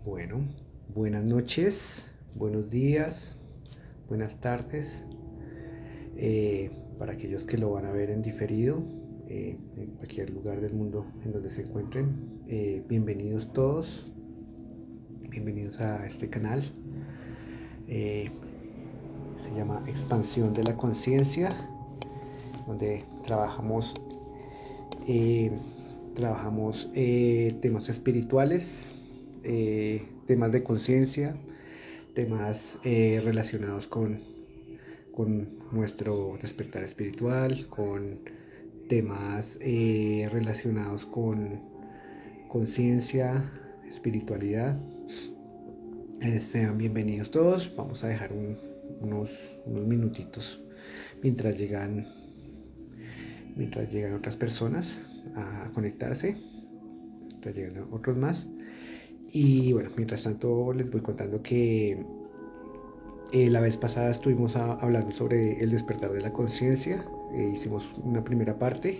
Bueno, buenas noches, buenos días, buenas tardes. Para aquellos que lo van a ver en diferido, en cualquier lugar del mundo en donde se encuentren, bienvenidos todos, bienvenidos a este canal. Eh, Se llama Expansión de la Conciencia, donde eh, trabajamos temas espirituales, temas de conciencia, temas relacionados con nuestro despertar espiritual, con temas relacionados con conciencia, espiritualidad. Sean bienvenidos todos. Vamos a dejar unos minutitos mientras llegan, mientras llegan otras personas a conectarse, mientras llegan otros más. Y bueno, mientras tanto les voy contando que la vez pasada estuvimos hablando sobre el despertar de la conciencia. Hicimos una primera parte.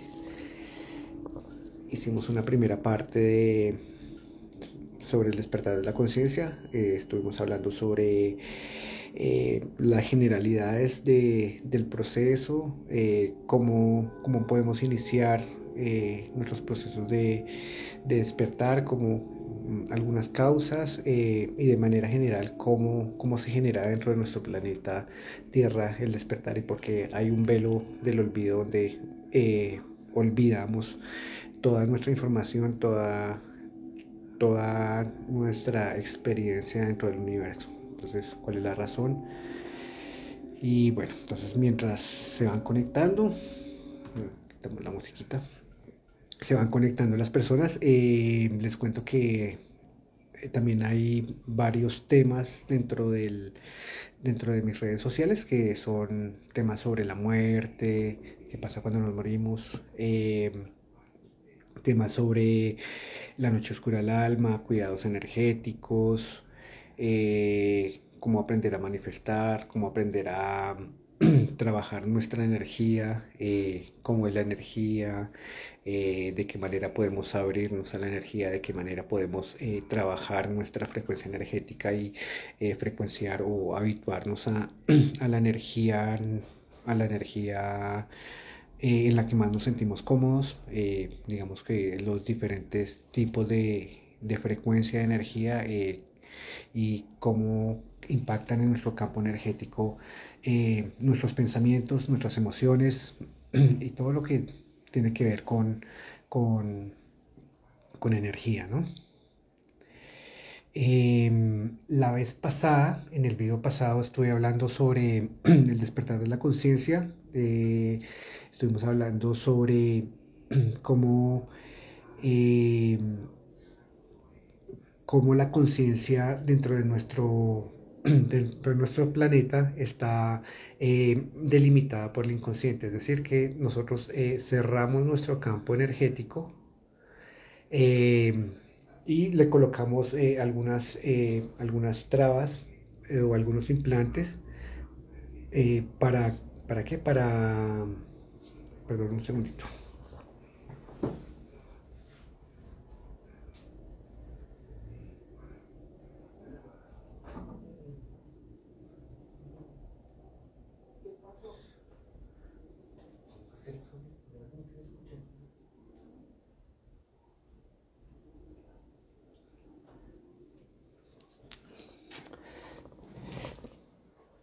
Sobre el despertar de la conciencia. Estuvimos hablando sobre las generalidades del proceso, cómo podemos iniciar nuestros procesos de despertar, como algunas causas y de manera general cómo se genera dentro de nuestro planeta Tierra el despertar y por qué hay un velo del olvido donde olvidamos toda nuestra información, toda nuestra experiencia dentro del universo. Entonces, ¿cuál es la razón? Y bueno, entonces mientras se van conectando, quitamos la musiquita, se van conectando las personas, les cuento que también hay varios temas dentro de mis redes sociales que son temas sobre la muerte, qué pasa cuando nos morimos, temas sobre la noche oscura del alma, cuidados energéticos, cómo aprender a manifestar, cómo aprender a trabajar nuestra energía, cómo es la energía, de qué manera podemos abrirnos a la energía, de qué manera podemos trabajar nuestra frecuencia energética y frecuenciar o habituarnos a a la energía en la que más nos sentimos cómodos. Digamos que los diferentes tipos de frecuencia de energía y cómo impactan en nuestro campo energético nuestros pensamientos, nuestras emociones y todo lo que tiene que ver con, con energía, ¿no? La vez pasada, en el video pasado, estuve hablando sobre el despertar de la conciencia. Estuvimos hablando sobre cómo, eh, cómo la conciencia dentro de nuestro planeta está delimitada por el inconsciente. Es decir, que nosotros cerramos nuestro campo energético eh, y le colocamos algunas trabas o algunos implantes ¿para qué? Perdón, un segundito.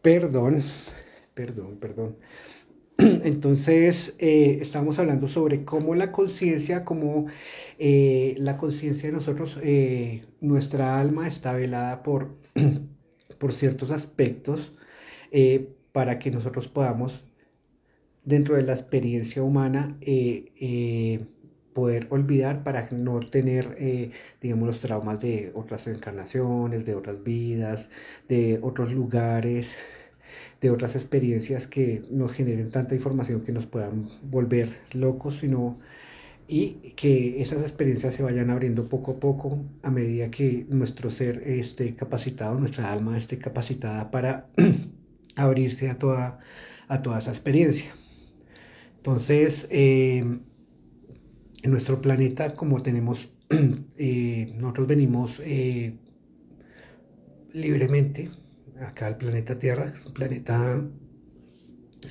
Perdón, perdón. Entonces, estamos hablando sobre cómo la conciencia de nosotros, nuestra alma está velada por ciertos aspectos para que nosotros podamos, dentro de la experiencia humana, poder olvidar para no tener, digamos, los traumas de otras encarnaciones, de otras vidas, de otros lugares, de otras experiencias que nos generen tanta información que nos puedan volver locos, y que esas experiencias se vayan abriendo poco a poco a medida que nuestro ser esté capacitado, nuestra alma esté capacitada para abrirse a toda esa experiencia. Entonces, en nuestro planeta, como tenemos, nosotros venimos libremente acá al planeta Tierra. Es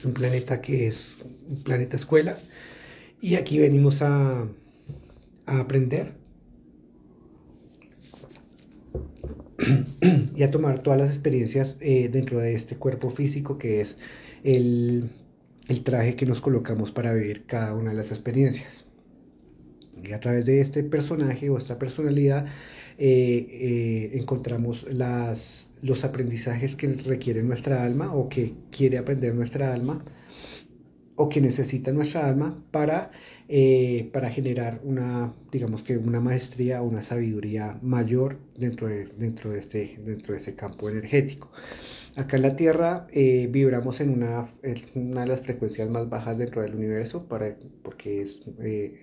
un planeta que es un planeta escuela y aquí venimos a aprender y a tomar todas las experiencias dentro de este cuerpo físico que es el, el traje que nos colocamos para vivir cada una de las experiencias. Y a través de este personaje o esta personalidad encontramos los aprendizajes que requiere nuestra alma o que quiere aprender nuestra alma o que necesita nuestra alma para generar digamos que una maestría o una sabiduría mayor dentro de ese campo energético. Acá en la Tierra vibramos en una de las frecuencias más bajas dentro del universo porque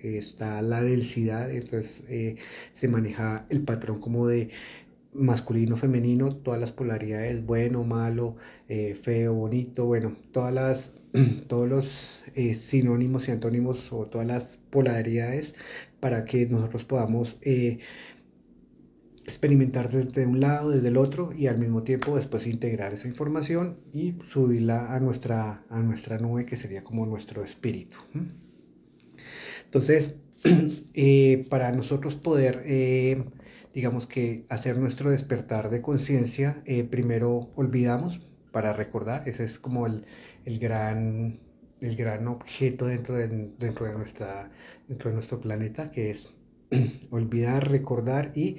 está la densidad, entonces se maneja el patrón como de masculino, femenino, todas las polaridades, bueno, malo, feo, bonito, bueno, todos los sinónimos y antónimos o todas las polaridades para que nosotros podamos experimentar desde un lado, desde el otro y al mismo tiempo después integrar esa información y subirla a nuestra nube que sería como nuestro espíritu. Entonces, para nosotros poder, digamos que hacer nuestro despertar de conciencia, primero olvidamos para recordar, ese es como el gran, el gran objeto dentro de nuestro planeta, que es olvidar, recordar y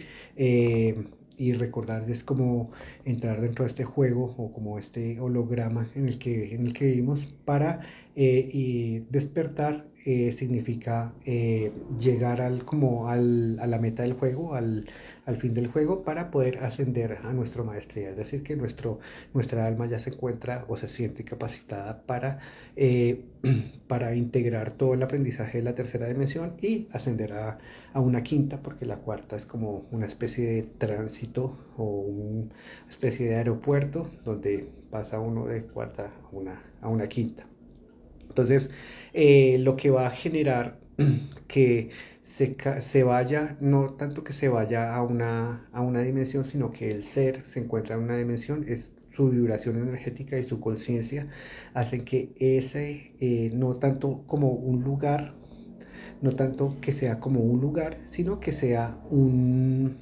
recordar es como entrar dentro de este juego o como este holograma en el que vivimos para y despertar significa llegar a la meta del juego, al fin del juego para poder ascender a nuestra maestría, es decir, que nuestra alma ya se encuentra o se siente capacitada eh, para integrar todo el aprendizaje de la tercera dimensión y ascender a una quinta, porque la cuarta es como una especie de tránsito o una especie de aeropuerto donde pasa uno de cuarta a una quinta. Entonces, lo que va a generar que se vaya, no tanto que se vaya a una dimensión, sino que el ser se encuentra en una dimensión, es su vibración energética y su conciencia, hacen que no tanto como un lugar, no tanto que sea como un lugar, sino que sea un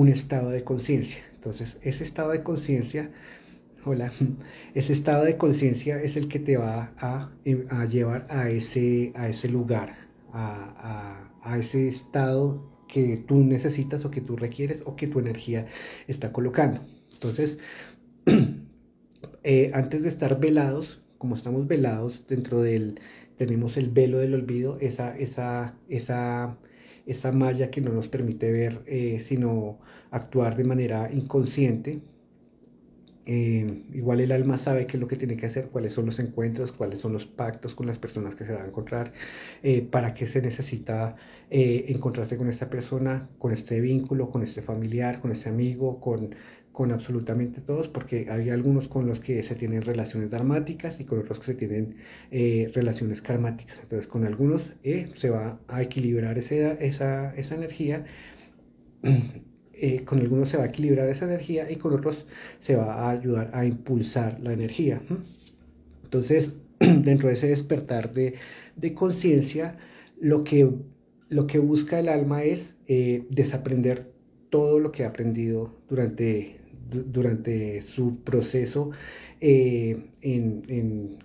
estado de conciencia. Entonces, ese estado de conciencia, hola, ese estado de conciencia es el que te va a llevar a ese lugar, a ese estado que tú necesitas o que tú requieres o que tu energía está colocando. Entonces, antes de estar velados, como estamos velados tenemos el velo del olvido, esa malla que no nos permite ver, sino actuar de manera inconsciente. Igual el alma sabe qué es lo que tiene que hacer, cuáles son los encuentros, cuáles son los pactos con las personas que se va a encontrar, para qué se necesita encontrarse con esta persona, con este vínculo, con este familiar, con este amigo, con absolutamente todos, porque hay algunos con los que se tienen relaciones dharmáticas y con otros que se tienen relaciones karmáticas. Entonces con algunos se va a equilibrar esa energía. Con algunos se va a equilibrar esa energía y con otros se va a ayudar a impulsar la energía. Entonces, dentro de ese despertar de conciencia, lo que busca el alma es desaprender todo lo que ha aprendido durante su proceso en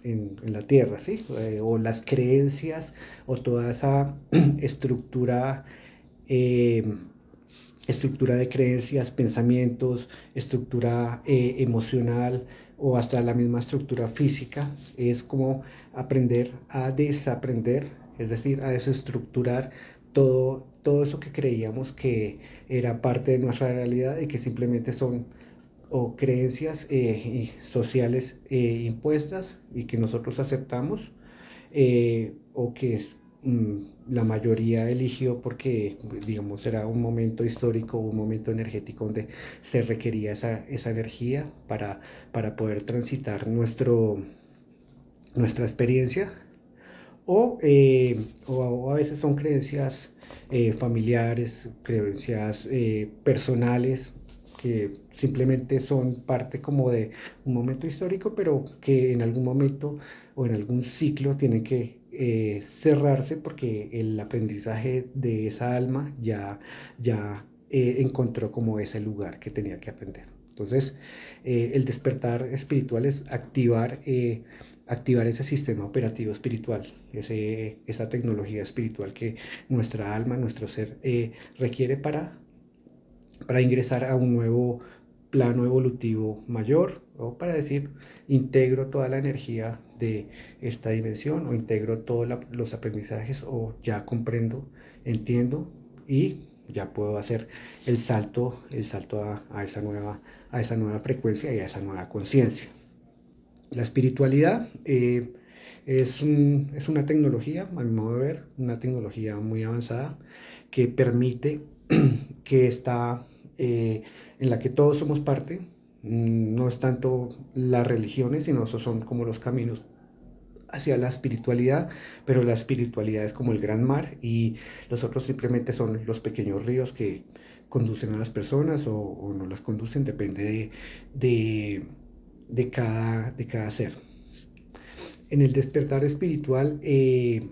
la tierra, ¿sí? O las creencias o toda esa estructura. Estructura de creencias, pensamientos, estructura emocional o hasta la misma estructura física, es como aprender a desaprender, es decir, a desestructurar todo eso que creíamos que era parte de nuestra realidad y que simplemente son o creencias sociales impuestas y que nosotros aceptamos, o que la mayoría eligió porque, digamos, era un momento histórico, un momento energético donde se requería esa energía para poder transitar nuestra experiencia, o a veces son creencias familiares, creencias personales, que simplemente son parte como de un momento histórico, pero que en algún momento o en algún ciclo tienen que cerrarse porque el aprendizaje de esa alma ya encontró como ese lugar que tenía que aprender. Entonces, el despertar espiritual es activar ese sistema operativo espiritual, esa tecnología espiritual que nuestra alma, nuestro ser requiere para ingresar a un nuevo plano evolutivo mayor, o para decir, integro toda la energía de esta dimensión, o integro todos los aprendizajes, o ya comprendo, entiendo y ya puedo hacer el salto a esa nueva frecuencia y a esa nueva conciencia. La espiritualidad es una tecnología, a mi modo de ver, una tecnología muy avanzada que permite que está en la que todos somos parte. No es tanto las religiones, sino esos son como los caminos hacia la espiritualidad, pero la espiritualidad es como el gran mar y los otros simplemente son los pequeños ríos que conducen a las personas o no las conducen, depende de, de cada ser. En el despertar espiritual es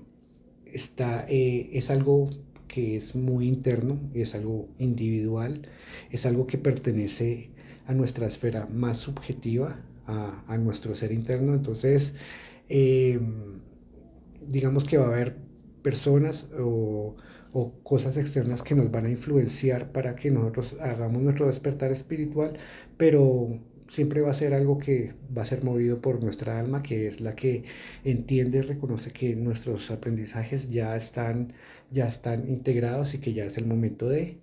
algo que es muy interno, es algo individual, es algo que pertenece a nuestra esfera más subjetiva, a nuestro ser interno. Entonces, eh, digamos que va a haber personas o cosas externas que nos van a influenciar para que nosotros hagamos nuestro despertar espiritual, pero siempre va a ser algo que va a ser movido por nuestra alma, que es la que entiende y reconoce que nuestros aprendizajes ya están integrados y que ya es el momento de,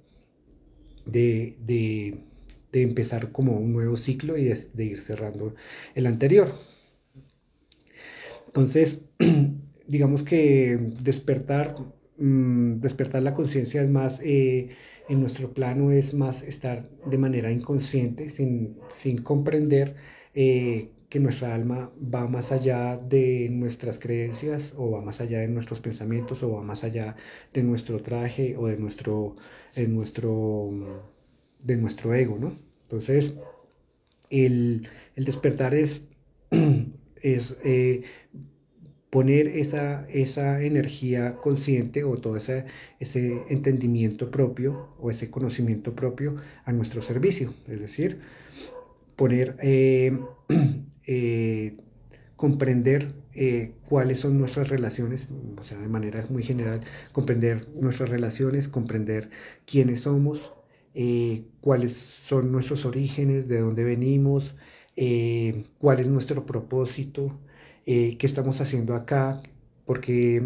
de, de empezar como un nuevo ciclo y de ir cerrando el anterior. Entonces, digamos que despertar la conciencia es más, en nuestro plano es más estar de manera inconsciente, sin comprender que nuestra alma va más allá de nuestras creencias o va más allá de nuestros pensamientos o va más allá de nuestro traje o de nuestro, de nuestro ego, ¿no? Entonces, el despertar es poner esa energía consciente o todo ese entendimiento propio o ese conocimiento propio a nuestro servicio. Es decir, poner, eh, comprender cuáles son nuestras relaciones, o sea, de manera muy general, comprender nuestras relaciones, comprender quiénes somos, cuáles son nuestros orígenes, de dónde venimos, cuál es nuestro propósito, qué estamos haciendo acá, porque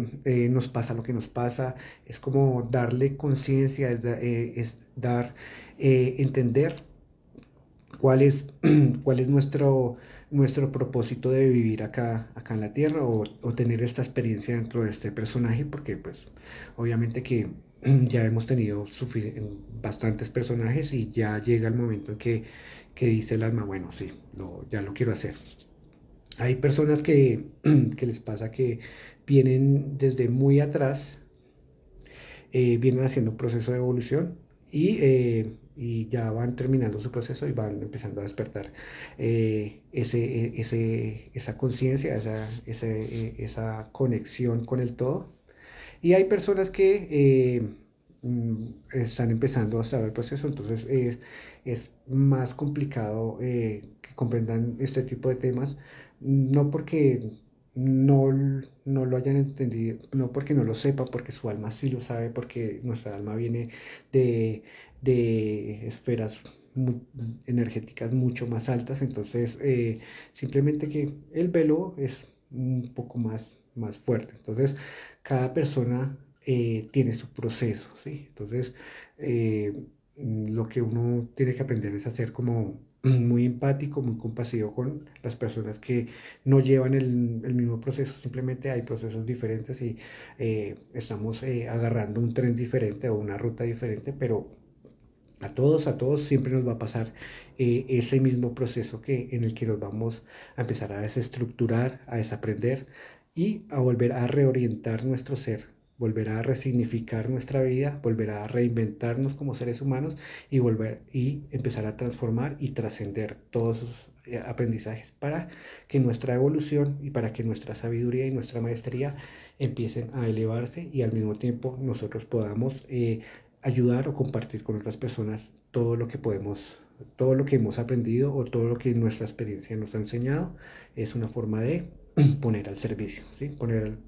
nos pasa lo que nos pasa. Es como darle conciencia, es dar, entender cuál es nuestro propósito de vivir acá en la Tierra o tener esta experiencia dentro de este personaje, porque pues obviamente que ya hemos tenido bastantes personajes y ya llega el momento en que dice el alma, bueno, sí, ya lo quiero hacer. Hay personas que les pasa que vienen desde muy atrás, vienen haciendo un proceso de evolución y ya van terminando su proceso y van empezando a despertar esa conciencia, esa conexión con el todo. Y hay personas que están empezando a saber el proceso, entonces es más complicado que comprendan este tipo de temas, no porque no, no lo hayan entendido, no porque no lo sepa, porque su alma sí lo sabe, porque nuestra alma viene de, de esferas energéticas mucho más altas, entonces simplemente que el velo es un poco más fuerte. Entonces, cada persona tiene su proceso, ¿sí? Entonces, lo que uno tiene que aprender es a ser como muy empático, muy compasivo con las personas que no llevan el mismo proceso, simplemente hay procesos diferentes y estamos agarrando un tren diferente o una ruta diferente, pero a todos siempre nos va a pasar ese mismo proceso en el que nos vamos a empezar a desestructurar, a desaprender y a volver a reorientar nuestro ser volver a resignificar nuestra vida, volver a reinventarnos como seres humanos y volver y empezar a transformar y trascender todos esos aprendizajes para que nuestra evolución y para que nuestra sabiduría y nuestra maestría empiecen a elevarse y al mismo tiempo nosotros podamos ayudar o compartir con otras personas todo lo que podemos, todo lo que hemos aprendido o todo lo que nuestra experiencia nos ha enseñado. Es una forma de poner al servicio, ¿sí?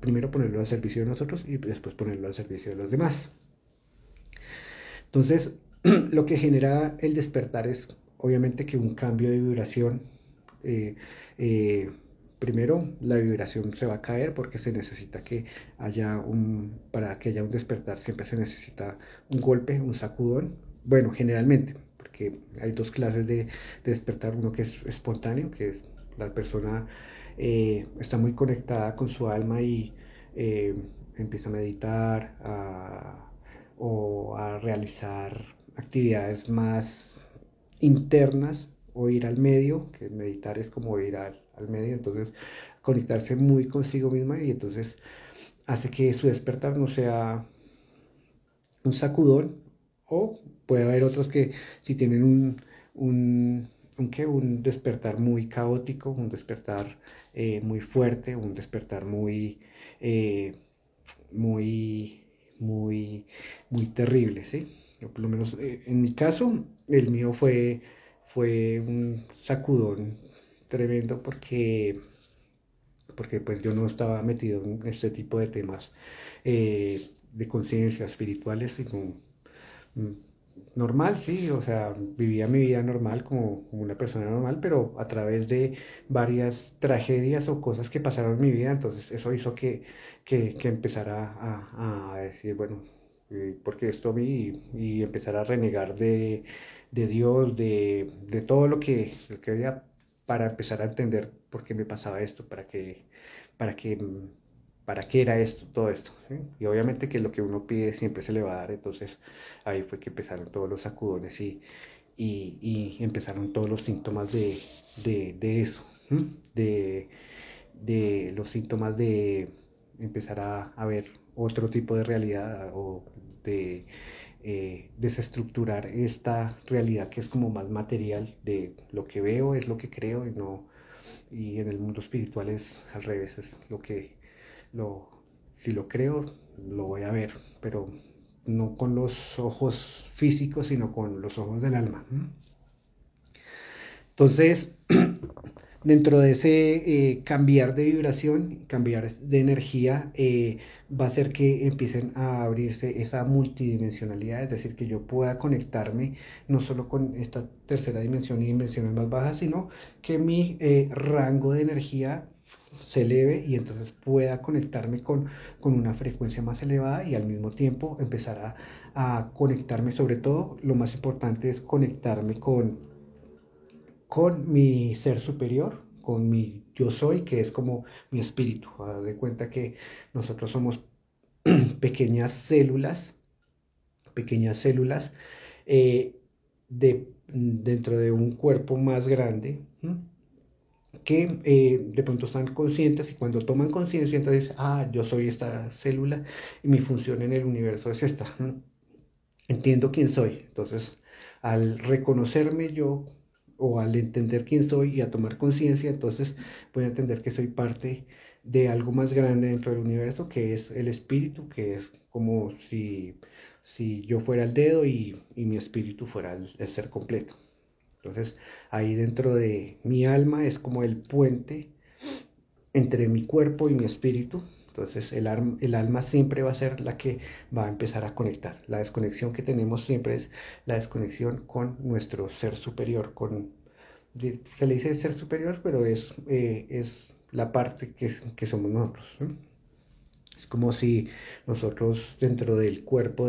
Primero ponerlo al servicio de nosotros y después ponerlo al servicio de los demás. Entonces, lo que genera el despertar es obviamente que un cambio de vibración, eh, eh, primero la vibración se va a caer porque se necesita que para que haya un despertar siempre se necesita un golpe, un sacudón. Bueno, generalmente, porque hay dos clases de despertar, uno que es espontáneo, que es la persona está muy conectada con su alma y eh, empieza a meditar o a realizar actividades más internas o ir al medio, que meditar es como ir al medio, entonces conectarse muy consigo misma y entonces hace que su despertar no sea un sacudón o puede haber otros que si tienen un despertar muy caótico, un despertar muy fuerte, un despertar eh, muy, muy terrible, ¿sí? O por lo menos en mi caso, el mío fue un sacudón tremendo porque pues yo no estaba metido en este tipo de temas de conciencia espirituales, sino mm, normal, sí, o sea, vivía mi vida normal como una persona normal, pero a través de varias tragedias o cosas que pasaron en mi vida, entonces eso hizo que empezara a decir, bueno, ¿por qué esto a mí? Y empezar a renegar de Dios, de todo lo que había para empezar a entender por qué me pasaba esto, para qué, para qué era esto, todo esto, ¿sí? Y obviamente que lo que uno pide siempre se le va a dar, entonces ahí fue que empezaron todos los sacudones y empezaron todos los síntomas de eso, ¿sí? De los síntomas de empezar a ver otro tipo de realidad o de desestructurar esta realidad que es como más material de lo que veo es lo que creo y no y en el mundo espiritual es al revés, es lo que lo si lo creo lo voy a ver, pero no con los ojos físicos, sino con los ojos del alma. Entonces, dentro de ese cambiar de vibración, cambiar de energía, va a hacer que empiecen a abrirse esa multidimensionalidad, es decir, que yo pueda conectarme no solo con esta tercera dimensión y dimensiones más bajas, sino que mi rango de energía se eleve y entonces pueda conectarme con una frecuencia más elevada y al mismo tiempo empezar a conectarme, sobre todo, lo más importante es conectarme con mi ser superior, con mi yo soy, que es como mi espíritu. Haz de cuenta que nosotros somos pequeñas células dentro de un cuerpo más grande. Que de pronto están conscientes y cuando toman conciencia entonces, yo soy esta célula y mi función en el universo es esta. Entiendo quién soy. Entonces, al reconocerme yo o al entender quién soy y a tomar conciencia, entonces voy a entender que soy parte de algo más grande dentro del universo, que es el espíritu, que es como si yo fuera el dedo y mi espíritu fuera el ser completo. Entonces, ahí dentro de mi alma es como el puente entre mi cuerpo y mi espíritu. Entonces, el alma siempre va a ser la que va a empezar a conectar. La desconexión que tenemos siempre es la desconexión con nuestro ser superior. Se le dice ser superior, pero es la parte que somos nosotros, ¿sí? Es como si nosotros dentro del cuerpo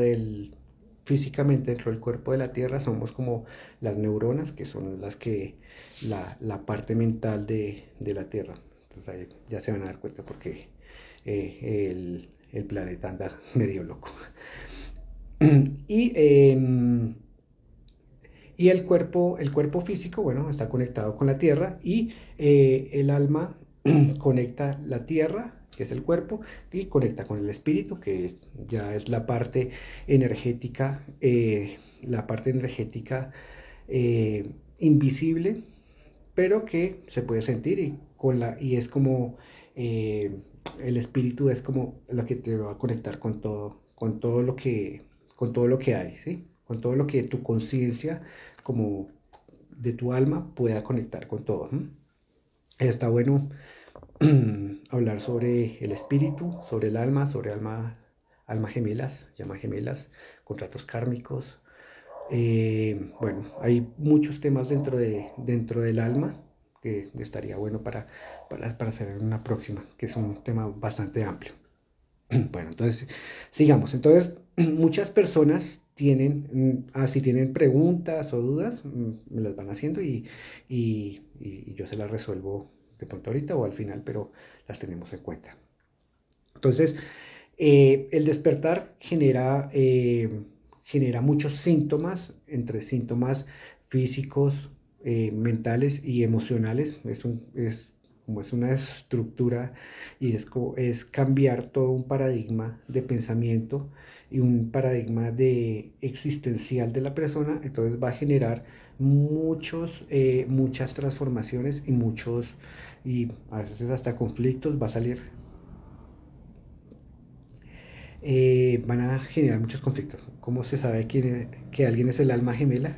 físicamente dentro del cuerpo de la Tierra somos como las neuronas, que son la parte mental de la Tierra. Entonces ahí ya se van a dar cuenta porque el planeta anda medio loco. Y, el cuerpo físico, bueno, está conectado con la Tierra y el alma conecta la tierra, que es el cuerpo, y conecta con el espíritu, que ya es la parte energética invisible, pero que se puede sentir y es como el espíritu es como lo que te va a conectar con todo lo que hay, ¿sí? Con todo lo que tu conciencia como de tu alma pueda conectar con todo. ¿Mm? Está bueno hablar sobre el espíritu, sobre el alma, alma gemelas, llama gemelas, contratos kármicos. Bueno, hay muchos temas dentro del alma que estaría bueno para hacer una próxima, que es un tema bastante amplio. Bueno, entonces, sigamos. Entonces, muchas personas si tienen preguntas o dudas, me las van haciendo y yo se las resuelvo de pronto ahorita o al final, pero las tenemos en cuenta. Entonces, el despertar genera muchos síntomas, entre síntomas físicos, mentales y emocionales. Como es una estructura y es cambiar todo un paradigma de pensamiento y un paradigma existencial de la persona, entonces va a generar muchas transformaciones y a veces hasta conflictos, van a generar muchos conflictos. ¿Cómo se sabe que alguien es el alma gemela?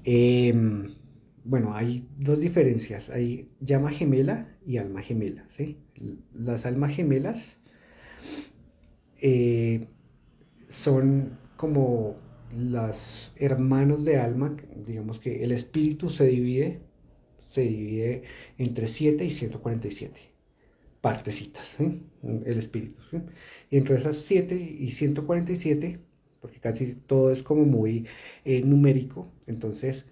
Em, bueno, hay dos diferencias. Hay llama gemela y alma gemela, ¿sí? Las almas gemelas eh, son como los hermanos de alma. Digamos que el espíritu se divide entre 7 y 147 partecitas, ¿sí? El espíritu, ¿sí? Y entre esas 7 y 147, porque casi todo es como muy numérico, entonces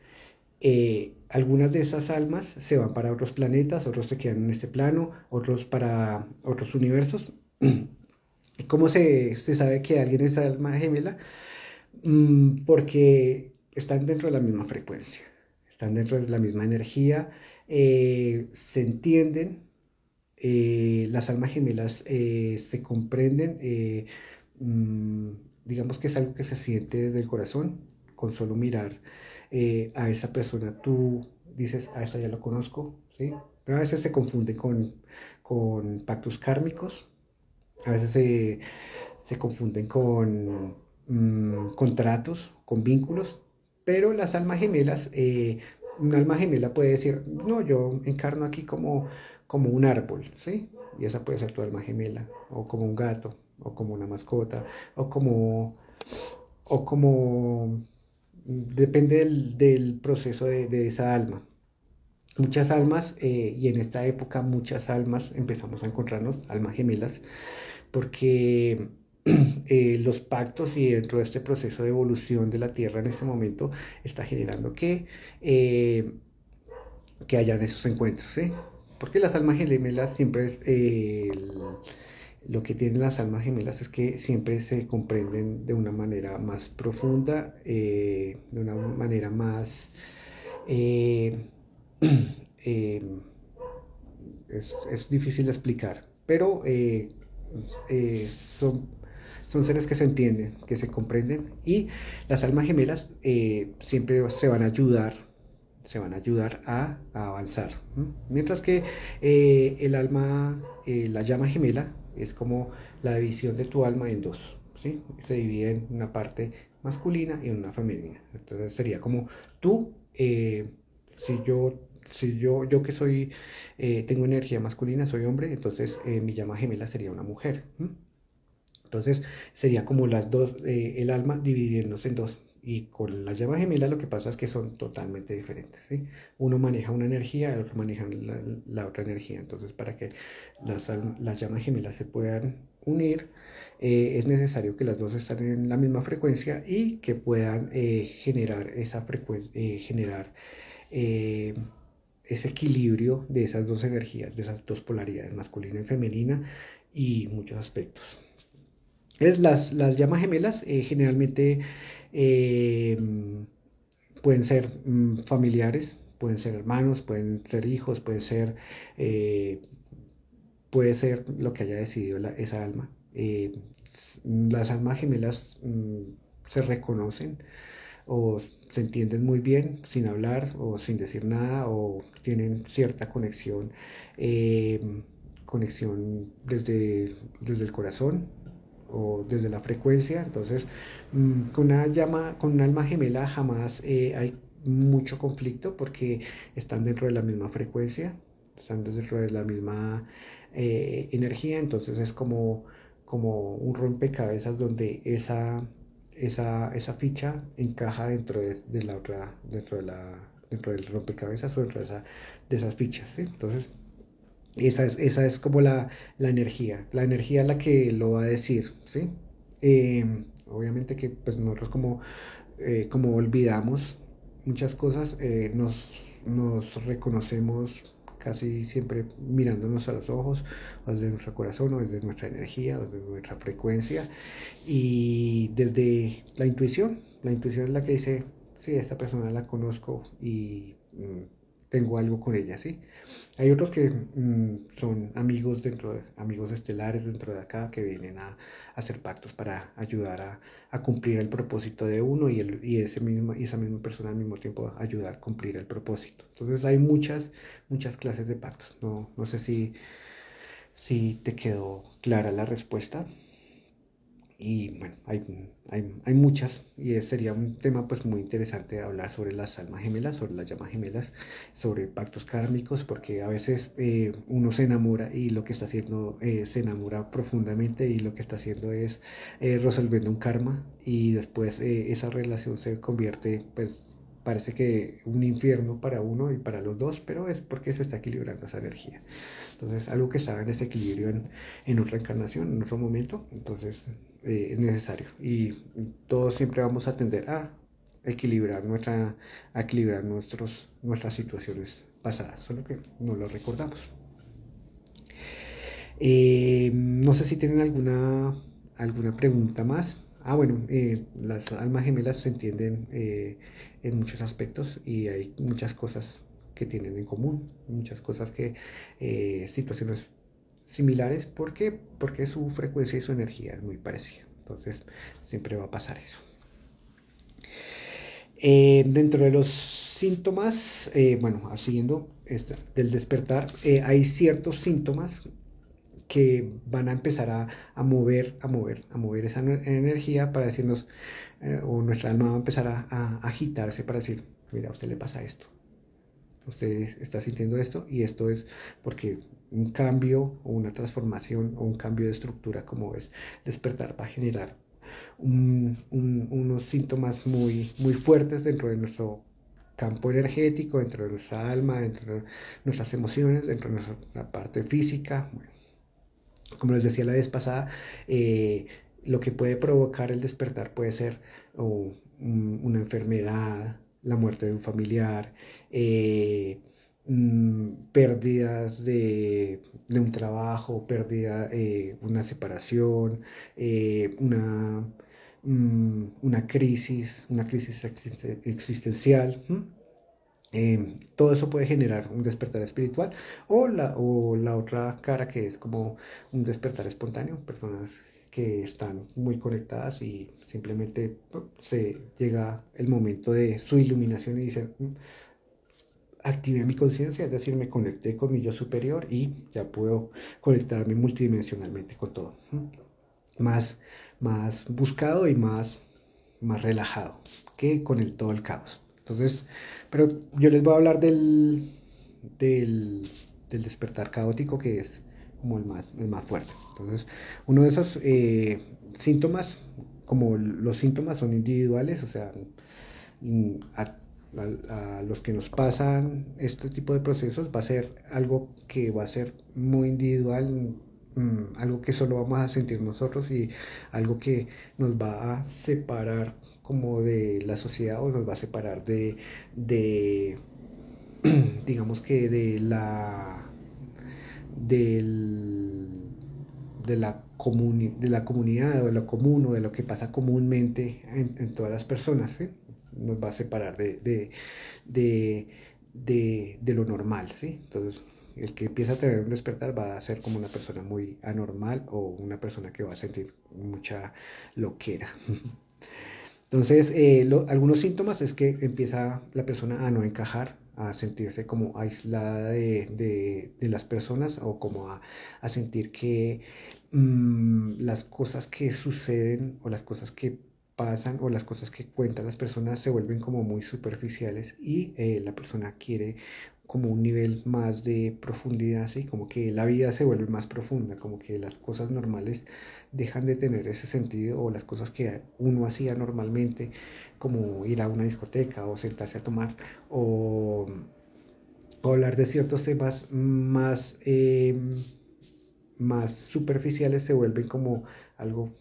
algunas de esas almas se van para otros planetas, otros se quedan en este plano, otros para otros universos. ¿Cómo se sabe que alguien es alma gemela? Porque están dentro de la misma frecuencia, están dentro de la misma energía, se entienden, las almas gemelas se comprenden, mm, digamos que es algo que se siente desde el corazón, con solo mirar a esa persona, tú dices, a esa ya lo conozco, ¿sí? Pero a veces se confunde con pactos kármicos, a veces se confunden con contratos, con vínculos, pero las almas gemelas, un alma gemela puede decir, no, yo encarno aquí como un árbol, ¿sí? Y esa puede ser tu alma gemela, o como un gato, o como una mascota, o como depende del proceso de esa alma. Muchas almas, y en esta época muchas almas empezamos a encontrarnos, almas gemelas, porque los pactos y dentro de este proceso de evolución de la Tierra en este momento está generando que hayan esos encuentros, ¿sí? Porque las almas gemelas siempre lo que tienen las almas gemelas es que siempre se comprenden de una manera más profunda, de una manera más eh, eh, es difícil de explicar, pero son seres que se entienden, que se comprenden y las almas gemelas siempre se van a ayudar a avanzar. ¿M? Mientras que la llama gemela es como la división de tu alma en dos, ¿sí? Se divide en una parte masculina y en una femenina. Entonces sería como tú, si yo que tengo energía masculina, soy hombre, entonces mi llama gemela sería una mujer. ¿M? Entonces sería como el alma dividiéndose en dos. Y con la llama gemela lo que pasa es que son totalmente diferentes, ¿sí? Uno maneja una energía, el otro maneja la otra energía. Entonces, para que las llamas gemelas se puedan unir, es necesario que las dos estén en la misma frecuencia y que puedan generar esa frecuencia, generar eh, ese equilibrio de esas dos energías, de esas dos polaridades, masculina y femenina, y muchos aspectos. Las llamas gemelas generalmente eh, pueden ser familiares, pueden ser hermanos, pueden ser hijos, eh, puede ser lo que haya decidido esa alma. Las almas gemelas se reconocen o se entienden muy bien sin hablar o sin decir nada o tienen cierta eh, conexión desde el corazón o desde la frecuencia. Entonces, con una alma gemela jamás hay mucho conflicto porque están dentro de la misma frecuencia, están dentro de la misma energía. Entonces es como un rompecabezas donde esa ficha encaja de la otra, dentro del rompecabezas o de esas fichas, ¿sí? Entonces, esa es como la energía la que lo va a decir, ¿sí? Obviamente que pues nosotros como olvidamos muchas cosas, nos reconocemos casi siempre mirándonos a los ojos, o desde nuestro corazón, o desde nuestra energía, o desde nuestra frecuencia, y desde la intuición es la que dice, sí, esta persona la conozco y tengo algo con ella, ¿sí? Hay otros que son amigos estelares dentro de acá que vienen a hacer pactos para ayudar a cumplir el propósito de uno y esa misma persona al mismo tiempo ayudar a cumplir el propósito. Entonces hay muchas clases de pactos. No sé si te quedó clara la respuesta. Y bueno, hay muchas y sería un tema pues muy interesante hablar sobre las almas gemelas, sobre las llamas gemelas, sobre pactos kármicos, porque a veces uno se enamora y lo que está haciendo se enamora profundamente y lo que está haciendo es resolviendo un karma y después esa relación se convierte pues parece que un infierno para uno y para los dos, pero es porque se está equilibrando esa energía. Entonces, algo que estaba en desequilibrio en otra encarnación, en otro momento, entonces es necesario. Y todos siempre vamos a tender a equilibrar nuestras situaciones pasadas, solo que no lo recordamos. No sé si tienen alguna pregunta más. Bueno, las almas gemelas se entienden en muchos aspectos y hay muchas cosas que tienen en común, muchas cosas situaciones similares. ¿Por qué? Porque su frecuencia y su energía es muy parecida. Entonces, siempre va a pasar eso. Dentro de los síntomas, bueno, siguiendo del despertar, hay ciertos síntomas que van a empezar a mover esa energía para decirnos, o nuestra alma va a empezar a agitarse para decir, mira, a usted le pasa esto, usted está sintiendo esto y esto es porque un cambio o una transformación o un cambio de estructura como es despertar va a generar unos síntomas muy fuertes dentro de nuestro campo energético, dentro de nuestra alma, dentro de nuestras emociones, dentro de nuestra parte física. Bueno, como les decía la vez pasada, lo que puede provocar el despertar puede ser una enfermedad, la muerte de un familiar, pérdidas de un trabajo, una separación, una crisis existencial. Todo eso puede generar un despertar espiritual o la otra cara que es como un despertar espontáneo, personas que están muy conectadas y simplemente se llega el momento de su iluminación y dicen, activé mi conciencia, es decir, me conecté con mi yo superior y ya puedo conectarme multidimensionalmente con todo. Más buscado y más relajado que con todo el caos. Entonces, pero yo les voy a hablar del, del despertar caótico que es como el más fuerte. Entonces, uno de esos síntomas, como los síntomas son individuales, o sea, a los que nos pasan este tipo de procesos va a ser algo que va a ser muy individual, algo que solo vamos a sentir nosotros y algo que nos va a separar como de la sociedad o nos va a separar de digamos que del, de la comunidad o de lo común o de lo que pasa comúnmente en todas las personas, ¿sí? Nos va a separar de lo normal, ¿sí? Entonces, el que empieza a tener un despertar va a ser como una persona muy anormal o una persona que va a sentir mucha loquera. Entonces, algunos síntomas es que empieza la persona a no encajar, a sentirse como aislada de las personas o como a sentir que las cosas que suceden o las cosas que pasan o las cosas que cuentan las personas se vuelven como muy superficiales y la persona quiere como un nivel más de profundidad, así como que la vida se vuelve más profunda, como que las cosas normales dejan de tener ese sentido o las cosas que uno hacía normalmente, como ir a una discoteca o sentarse a tomar o, o hablar de ciertos temas más superficiales, se vuelven como algo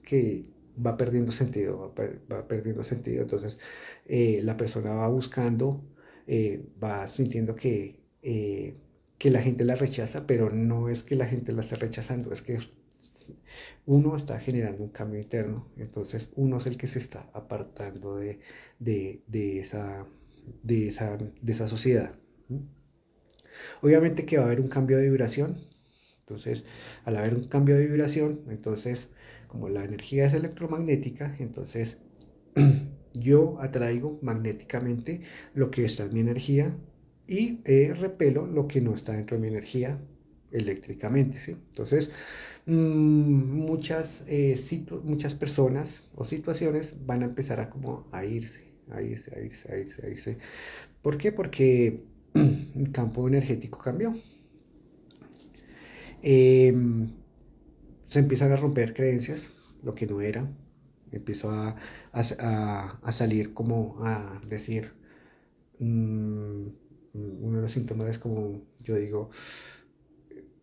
que va perdiendo sentido, va perdiendo sentido. Entonces la persona va buscando, va sintiendo que la gente la rechaza, pero no es que la gente la esté rechazando, es que uno está generando un cambio interno, entonces uno es el que se está apartando de esa, de esa sociedad. Obviamente que va a haber un cambio de vibración, entonces al haber un cambio de vibración, entonces como la energía es electromagnética, entonces yo atraigo magnéticamente lo que está en mi energía y repelo lo que no está dentro de mi energía eléctricamente, ¿sí? Entonces, muchas personas o situaciones van a empezar a como a irse, a irse, a irse, a irse, a irse. ¿Por qué? Porque el campo energético cambió. Eh, Se empiezan a romper creencias, lo que no era. Empiezo a salir como a decir, mmm, uno de los síntomas es como yo digo,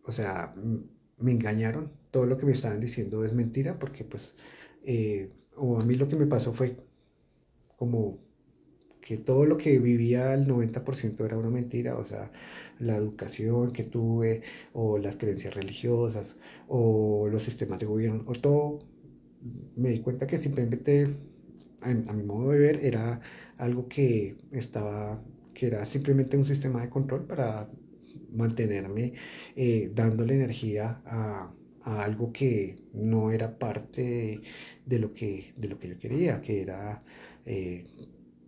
o sea, me engañaron, todo lo que me estaban diciendo es mentira, porque pues, o a mí lo que me pasó fue como que todo lo que vivía el 90% era una mentira, o sea, la educación que tuve, o las creencias religiosas, o los sistemas de gobierno, o todo, me di cuenta que simplemente, a mi modo de ver, era algo que era simplemente un sistema de control para mantenerme dándole energía a algo que no era parte de lo que yo quería, que era eh,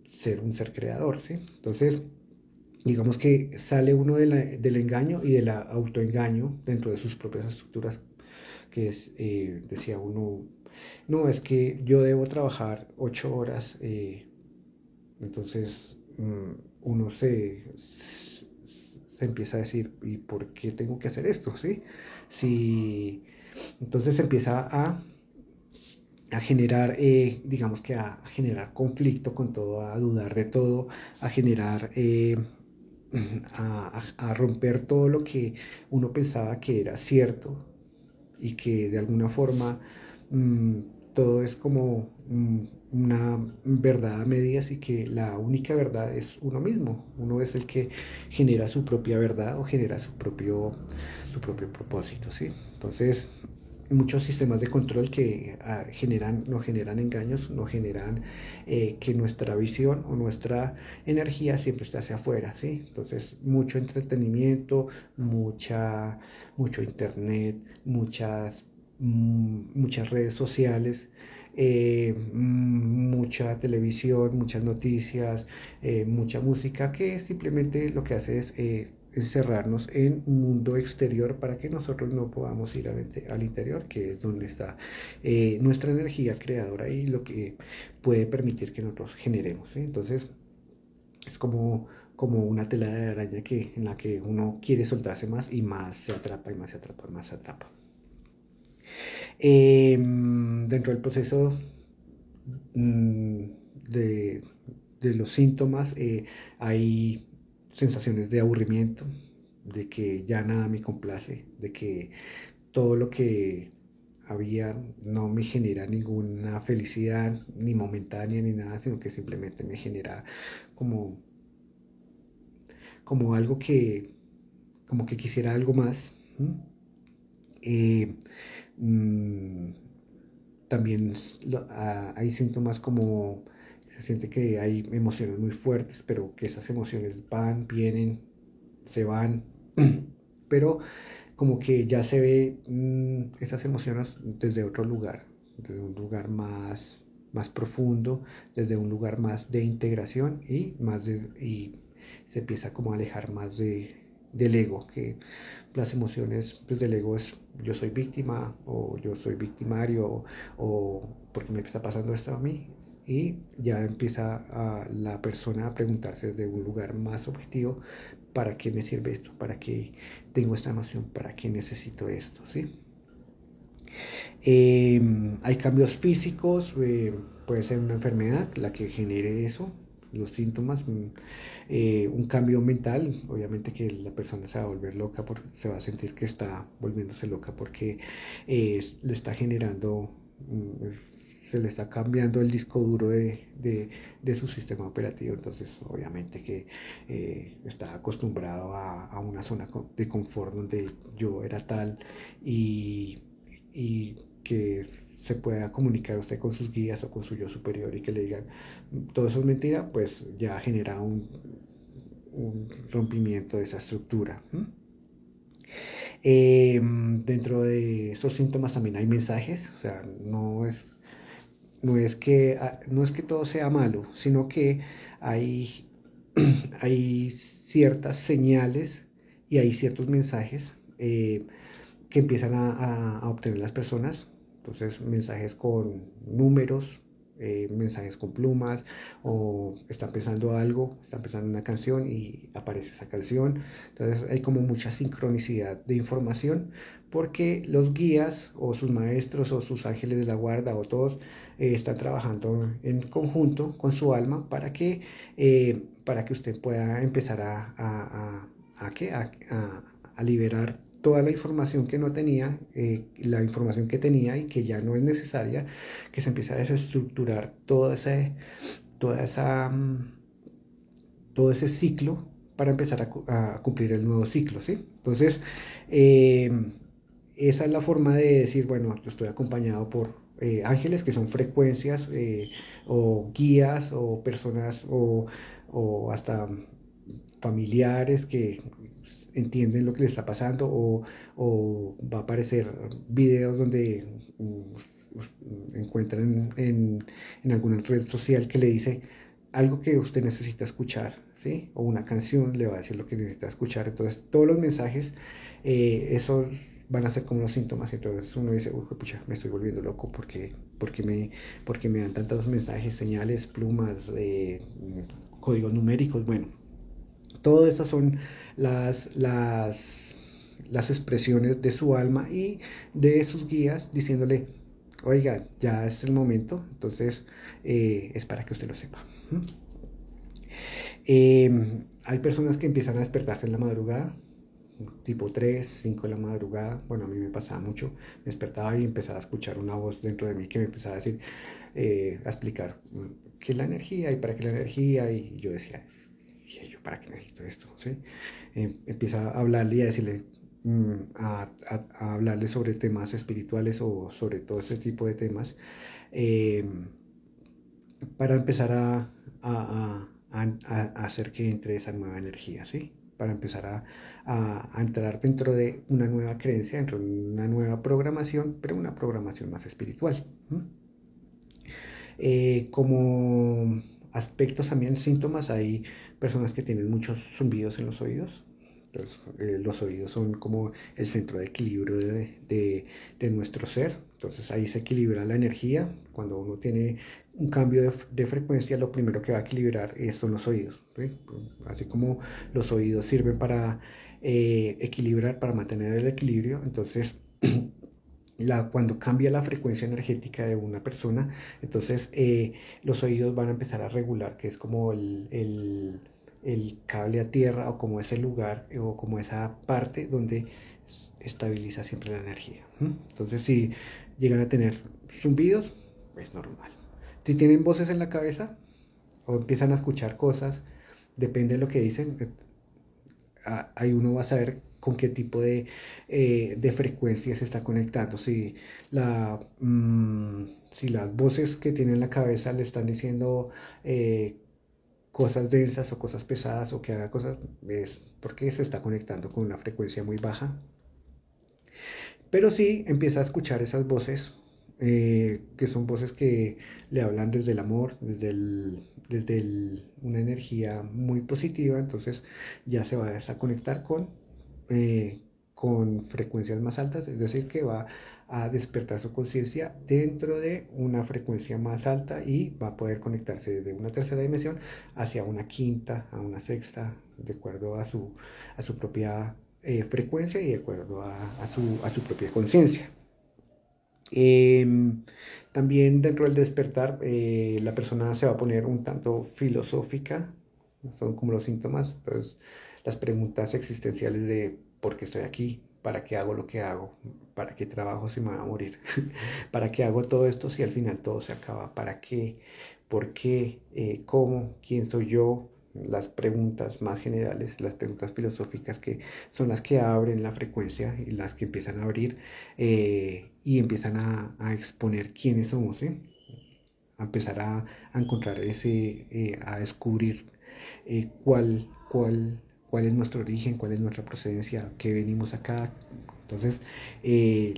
ser un ser creador, ¿sí? Entonces, digamos que sale uno del engaño y del autoengaño dentro de sus propias estructuras, que es, decía uno, no, es que yo debo trabajar 8 horas, entonces uno se empieza a decir, ¿y por qué tengo que hacer esto? ¿Sí? Si, entonces empieza a generar, digamos que a generar conflicto con todo, a dudar de todo, a generar, a romper todo lo que uno pensaba que era cierto y que de alguna forma mmm, todo es como una verdad a medias y que la única verdad es uno mismo. Uno es el que genera su propia verdad o genera su propio propósito, ¿sí? Entonces, muchos sistemas de control que no generan engaños, no generan que nuestra visión o nuestra energía siempre esté hacia afuera, ¿sí? Entonces, mucho entretenimiento, mucho internet, muchas redes sociales, mucha televisión, muchas noticias, mucha música que simplemente lo que hace es encerrarnos en un mundo exterior para que nosotros no podamos ir al interior, que es donde está nuestra energía creadora y lo que puede permitir que nosotros generemos, ¿sí? Entonces es como una tela de araña en la que uno quiere soltarse más y más se atrapa y más se atrapa, más se atrapa. Dentro del proceso mm, de, de los síntomas hay sensaciones de aburrimiento, de que ya nada me complace, de que todo lo que había no me genera ninguna felicidad, ni momentánea ni nada, sino que simplemente me genera como, como algo como que quisiera algo más. Eh, mm, También hay síntomas como se siente que hay emociones muy fuertes, pero que esas emociones van, vienen, se van, pero como que ya se ve esas emociones desde otro lugar, desde un lugar más profundo, desde un lugar más de integración y se empieza como a alejar más del ego, que las emociones pues, del ego es yo soy víctima o yo soy victimario o porque me está pasando esto a mí. Y ya empieza la persona a preguntarse desde un lugar más objetivo, ¿para qué me sirve esto? ¿Para qué tengo esta emoción? ¿Para qué necesito esto? ¿Sí? Hay cambios físicos, puede ser una enfermedad la que genere eso, los síntomas, un cambio mental, obviamente que la persona se va a volver loca, se va a sentir que está volviéndose loca porque le está generando, se le está cambiando el disco duro de su sistema operativo, entonces obviamente que está acostumbrado a una zona de confort donde yo era tal y que se pueda comunicar usted con sus guías o con su yo superior y que le digan todo eso es mentira, pues ya genera un rompimiento de esa estructura. Dentro de esos síntomas también hay mensajes, o sea, no es que todo sea malo, sino que hay, hay ciertas señales y hay ciertos mensajes que empiezan a obtener las personas. Entonces, mensajes con números, mensajes con plumas, o están pensando algo, están pensando una canción y aparece esa canción. Entonces, hay como mucha sincronicidad de información porque los guías o sus maestros o sus ángeles de la guarda o todos están trabajando en conjunto con su alma para que usted pueda empezar a liberar toda la información que no tenía, la información que tenía y que ya no es necesaria, que se empieza a desestructurar toda esa, todo ese ciclo para empezar a cumplir el nuevo ciclo, ¿sí? Entonces, eh, esa es la forma de decir, bueno, yo estoy acompañado por ángeles que son frecuencias o guías o personas o hasta familiares que entienden lo que le está pasando o va a aparecer videos donde encuentran en alguna red social que le dice algo que usted necesita escuchar, ¿sí? O una canción le va a decir lo que necesita escuchar. Entonces, todos los mensajes, esos van a ser como los síntomas. Entonces, uno dice, uy, pucha, me estoy volviendo loco porque me dan tantos mensajes, señales, plumas, códigos numéricos. Bueno, todo eso son las, las, las expresiones de su alma y de sus guías diciéndole, oiga, ya es el momento, entonces es para que usted lo sepa. Hay personas que empiezan a despertarse en la madrugada, tipo 3 5 de la madrugada. Bueno, a mí me pasaba mucho, me despertaba y empezaba a escuchar una voz dentro de mí que me empezaba a decir, a explicar qué es la energía y para qué la energía, y yo decía, ¿y yo para qué necesito esto? ¿Sí? Empieza a hablarle y a decirle, a hablarle sobre temas espirituales o sobre todo ese tipo de temas, eh, para empezar a hacer que entre esa nueva energía, ¿sí? Para empezar a entrar dentro de una nueva creencia, dentro de una nueva programación, pero una programación más espiritual. Como aspectos también, síntomas, hay personas que tienen muchos zumbidos en los oídos. Entonces, los oídos son como el centro de equilibrio de nuestro ser. Entonces ahí se equilibra la energía. Cuando uno tiene un cambio de frecuencia, lo primero que va a equilibrar son los oídos, ¿sí? Así como los oídos sirven para equilibrar, para mantener el equilibrio. Entonces, cuando cambia la frecuencia energética de una persona, entonces los oídos van a empezar a regular, que es como el cable a tierra o como ese lugar o como esa parte donde estabiliza siempre la energía. Entonces, si llegan a tener zumbidos, es normal. Si tienen voces en la cabeza o empiezan a escuchar cosas, depende de lo que dicen, ahí uno va a saber con qué tipo de frecuencia se está conectando. Si las voces que tiene en la cabeza le están diciendo cosas densas o cosas pesadas o que haga cosas, es porque se está conectando con una frecuencia muy baja. Pero sí empieza a escuchar esas voces, que son voces que le hablan desde el amor, una energía muy positiva. Entonces ya se va a conectar eh, con frecuencias más altas, es decir, que va a despertar su conciencia dentro de una frecuencia más alta y va a poder conectarse desde una tercera dimensión hacia una quinta, a una sexta, de acuerdo a su propia frecuencia y de acuerdo a su propia conciencia. También dentro del despertar, la persona se va a poner un tanto filosófica, son como los síntomas, pues las preguntas existenciales de por qué estoy aquí, para qué hago lo que hago, para qué trabajo si me va a morir, para qué hago todo esto si al final todo se acaba, para qué, por qué, cómo, quién soy yo. Las preguntas más generales, las preguntas filosóficas que son las que abren la frecuencia y las que empiezan a abrir y empiezan a exponer quiénes somos, ¿sí? A empezar a encontrar a descubrir cuál es nuestro origen, cuál es nuestra procedencia, qué venimos acá. Entonces, el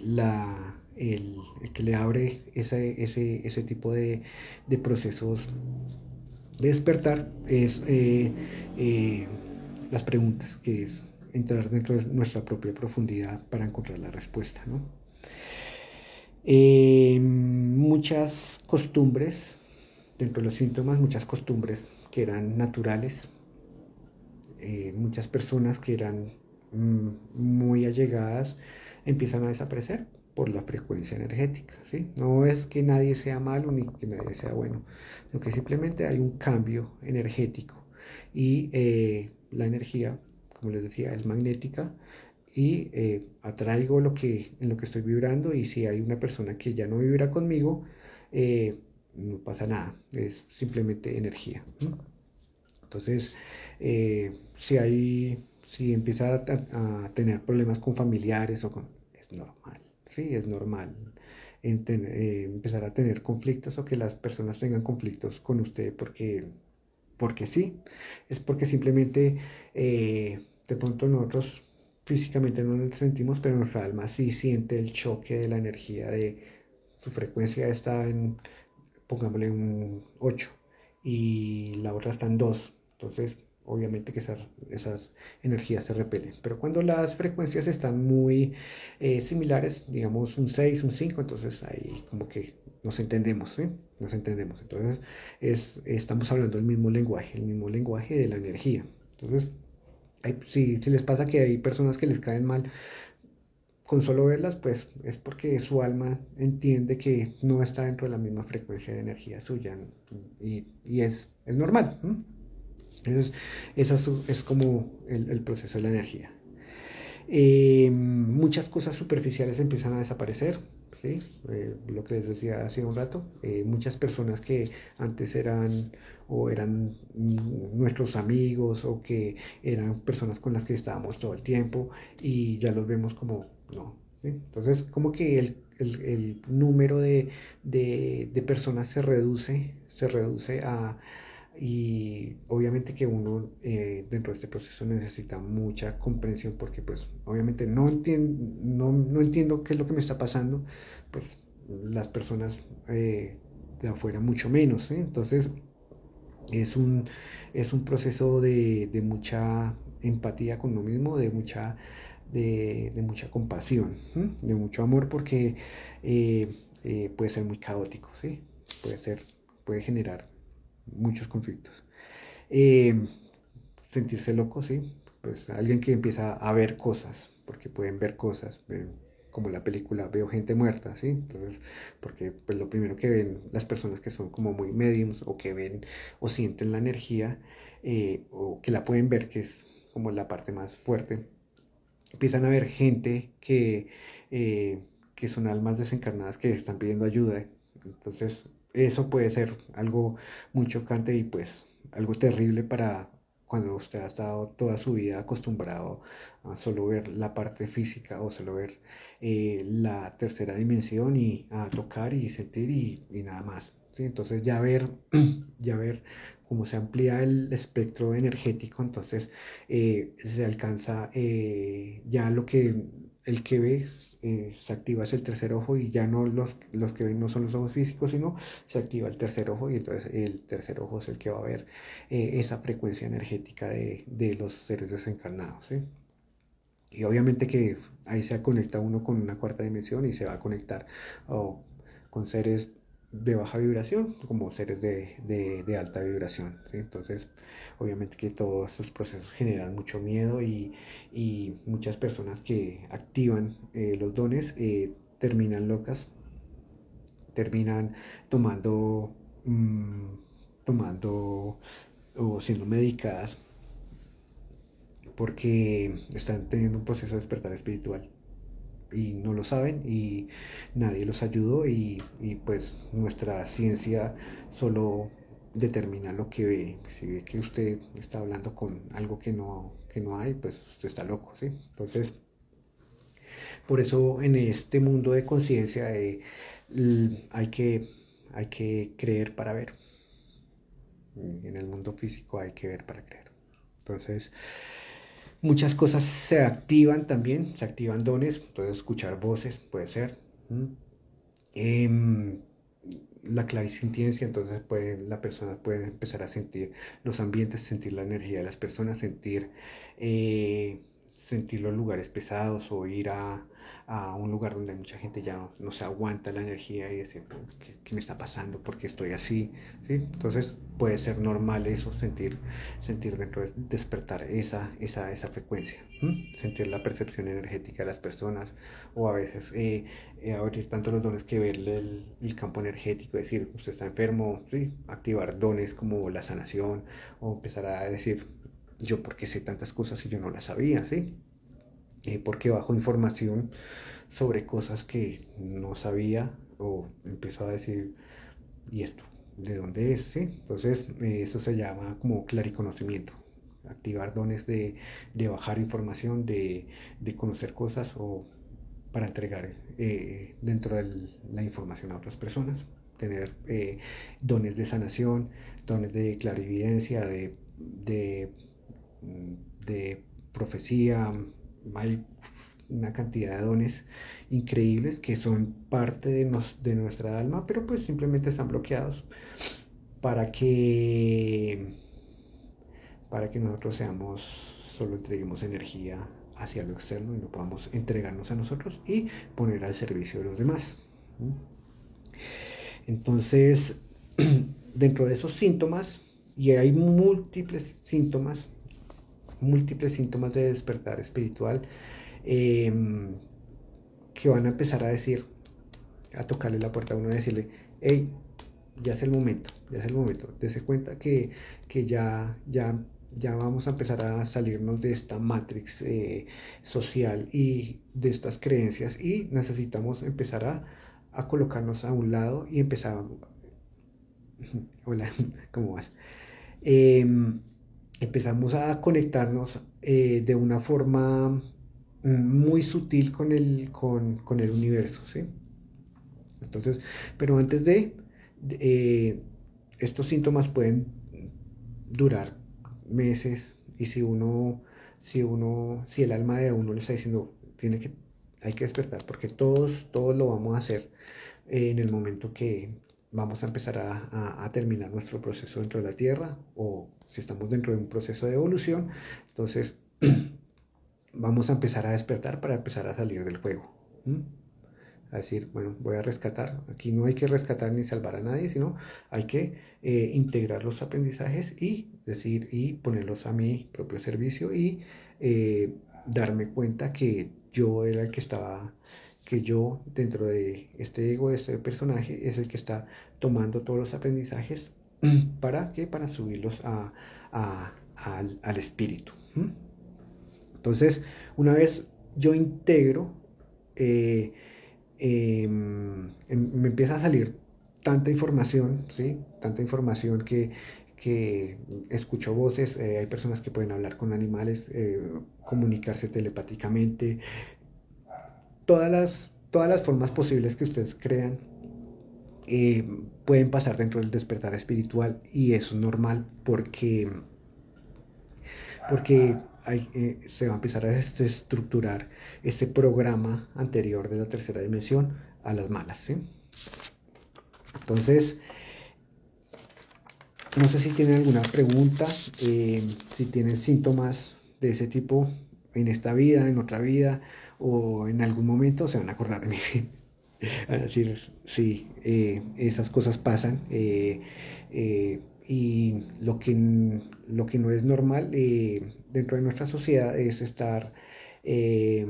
que le abre ese tipo de procesos de despertar es las preguntas, que es entrar dentro de nuestra propia profundidad para encontrar la respuesta, ¿no? Muchas costumbres, dentro de los síntomas, muchas costumbres que eran naturales, muchas personas que eran muy allegadas empiezan a desaparecer por la frecuencia energética, ¿sí? No es que nadie sea malo ni que nadie sea bueno, sino que simplemente hay un cambio energético y la energía, como les decía, es magnética y atraigo en lo que estoy vibrando, y si hay una persona que ya no vibra conmigo, no pasa nada, es simplemente energía. Entonces, si empieza a tener problemas con familiares es normal, sí, es normal empezar a tener conflictos o que las personas tengan conflictos con usted porque sí, es porque simplemente de pronto nosotros físicamente no lo sentimos, pero nuestra alma sí siente el choque de la energía de su frecuencia está en, pongámosle un 8 y la otra está en 2. Entonces, obviamente que esas energías se repelen. Pero cuando las frecuencias están muy similares, digamos un 6 un 5, entonces ahí como que nos entendemos, ¿sí? Nos entendemos. Entonces, estamos hablando el mismo lenguaje de la energía. Entonces, si les pasa que hay personas que les caen mal, con solo verlas, pues es porque su alma entiende que no está dentro de la misma frecuencia de energía suya, ¿no? Y es normal, ¿no? Entonces, es como el proceso de la energía. Muchas cosas superficiales empiezan a desaparecer, ¿sí? Lo que les decía hace un rato, muchas personas que antes eran nuestros amigos o que eran personas con las que estábamos todo el tiempo y ya los vemos como no, ¿sí? Entonces como que el número de personas se reduce y obviamente que uno dentro de este proceso necesita mucha comprensión porque pues obviamente no entiendo qué es lo que me está pasando, pues las personas de afuera mucho menos, ¿sí? Entonces es es un proceso de mucha empatía con uno mismo, de mucha compasión, ¿sí? De mucho amor porque puede ser muy caótico, ¿sí? Puede ser, puede generar muchos conflictos. Eh, Sentirse loco, sí, pues alguien que empieza a ver cosas, porque pueden ver cosas, como la película Veo gente muerta, ¿sí? Entonces, porque pues lo primero que ven las personas que son como muy mediums o que ven o sienten la energía o que la pueden ver, que es como la parte más fuerte, empiezan a ver gente que son almas desencarnadas que están pidiendo ayuda. Entonces, eso puede ser algo muy chocante y pues algo terrible para cuando usted ha estado toda su vida acostumbrado a solo ver la parte física o solo ver la tercera dimensión y a tocar y sentir y nada más. ¿Sí? Entonces ya ver cómo se amplía el espectro energético, entonces se alcanza ya lo que el que ve se activa es el tercer ojo y ya no los que ven no son los ojos físicos, sino se activa el tercer ojo y entonces el tercer ojo es el que va a ver esa frecuencia energética de los seres desencarnados, ¿sí? Y obviamente que ahí se conecta uno con una cuarta dimensión y se va a conectar oh, con seres de baja vibración como seres de alta vibración, ¿sí? Entonces, obviamente que todos estos procesos generan mucho miedo y muchas personas que activan los dones terminan locas, terminan tomando, mm, tomando o siendo medicadas porque están teniendo un proceso de despertar espiritual y no lo saben y nadie los ayudó pues nuestra ciencia solo determina lo que ve. Si ve que usted está hablando con algo que no hay, pues usted está loco, ¿sí? Entonces, por eso en este mundo de conciencia hay hay que creer para ver. En el mundo físico hay que ver para creer. Entonces, muchas cosas se activan también, se activan dones, entonces escuchar voces puede ser. ¿M? Em, la clarisintiencia, entonces la persona puede empezar a sentir los ambientes, sentir la energía de las personas, eh, sentir los lugares pesados o ir a un lugar donde hay mucha gente ya no se aguanta la energía y decir, ¿qué me está pasando? ¿Por qué estoy así? ¿Sí? Entonces puede ser normal eso, sentir dentro de despertar esa frecuencia, sentir la percepción energética de las personas o a veces abrir tanto los dones que ver el campo energético, decir, usted está enfermo, ¿sí? Activar dones como la sanación o empezar a decir, yo por qué sé tantas cosas y yo no las sabía, ¿sí? Porque bajo información sobre cosas que no sabía o empezó a decir, ¿y esto? ¿De dónde es? ¿Sí? Entonces, eso se llama como clariconocimiento, activar dones de bajar información, de conocer cosas o para entregar dentro de la información a otras personas, tener dones de sanación, dones de clarividencia, de profecía. Hay una cantidad de dones increíbles que son parte de nuestra alma, pero pues simplemente están bloqueados para que, para que nosotros seamos, solo entreguemos energía hacia lo externo y no podamos entregarnos a nosotros y poner al servicio de los demás. Entonces, dentro de esos síntomas, y hay múltiples síntomas de despertar espiritual, eh, que van a empezar a decir, a tocarle la puerta a uno y decirle, hey, ya es el momento, dese cuenta que ya vamos a empezar a salirnos de esta matrix social y de estas creencias y necesitamos empezar a colocarnos a un lado y empezar, hola, ¿cómo vas? Eh, Empezamos a conectarnos de una forma muy sutil con el universo, ¿sí? Entonces, pero antes eh, estos síntomas pueden durar meses y si el alma de uno le está diciendo, hay que despertar porque todos lo vamos a hacer en el momento que vamos a empezar a terminar nuestro proceso dentro de la Tierra o si estamos dentro de un proceso de evolución, entonces vamos a empezar a despertar para empezar a salir del juego. A decir, bueno, voy a rescatar. Aquí no hay que rescatar ni salvar a nadie, sino hay que integrar los aprendizajes y decir y ponerlos a mi propio servicio y darme cuenta que yo era el que estaba, que yo dentro de este ego, de este personaje, es el que está tomando todos los aprendizajes para qué, para subirlos al espíritu. Entonces, una vez yo integro, me empieza a salir tanta información, ¿sí? Tanta información que escucho voces, hay personas que pueden hablar con animales, comunicarse telepáticamente, todas las formas posibles que ustedes crean pueden pasar dentro del despertar espiritual y eso es normal porque se va a empezar a estructurar ese programa anterior de la tercera dimensión a las malas, ¿sí? Entonces, no sé si tienen alguna pregunta, si tienen síntomas de ese tipo en esta vida, en otra vida o en algún momento se van a acordar de mí. A decir, sí, esas cosas pasan y lo que no es normal dentro de nuestra sociedad es eh,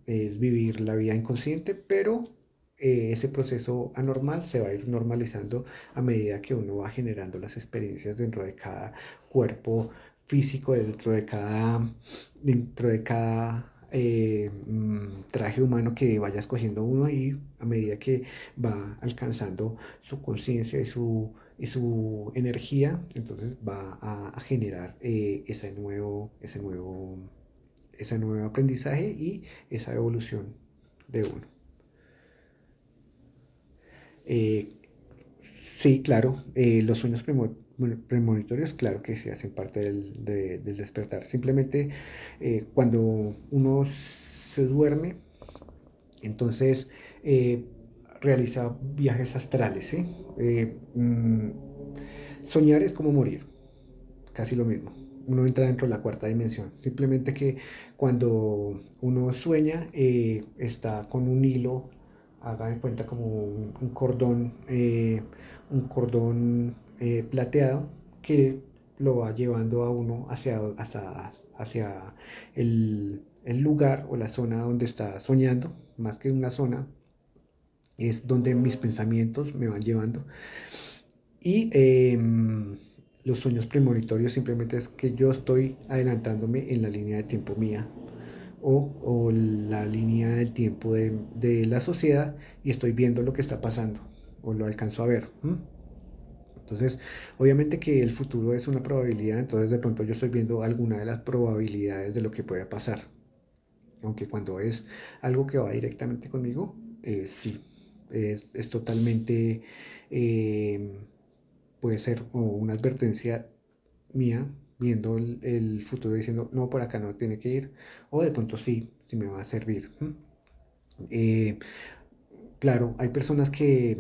es vivir la vida inconsciente, pero ese proceso anormal se va a ir normalizando a medida que uno va generando las experiencias dentro de cada cuerpo físico, dentro de cada traje humano que vaya escogiendo uno y a medida que va alcanzando su conciencia y su energía, entonces va a generar ese nuevo aprendizaje y esa evolución de uno. Eh, sí, claro, los sueños premonitorios, claro que sí hacen parte del despertar. Simplemente cuando uno se duerme, entonces realiza viajes astrales, ¿sí? Soñar es como morir, casi lo mismo. Uno entra dentro de la cuarta dimensión. Simplemente que cuando uno sueña, está con un hilo, haga de cuenta como un cordón plateado que lo va llevando a uno hacia el lugar o la zona donde está soñando, más que una zona, es donde mis pensamientos me van llevando. Y los sueños premonitorios simplemente es que yo estoy adelantándome en la línea de tiempo mía o la línea del tiempo de la sociedad y estoy viendo lo que está pasando o lo alcanzo a ver. Entonces, obviamente que el futuro es una probabilidad, entonces de pronto yo estoy viendo alguna de las probabilidades de lo que pueda pasar. Aunque cuando es algo que va directamente conmigo, sí, es totalmente, eh, puede ser o una advertencia mía viendo el futuro diciendo, no, por acá no tiene que ir, o de pronto sí, sí me va a servir. Eh, claro, hay personas que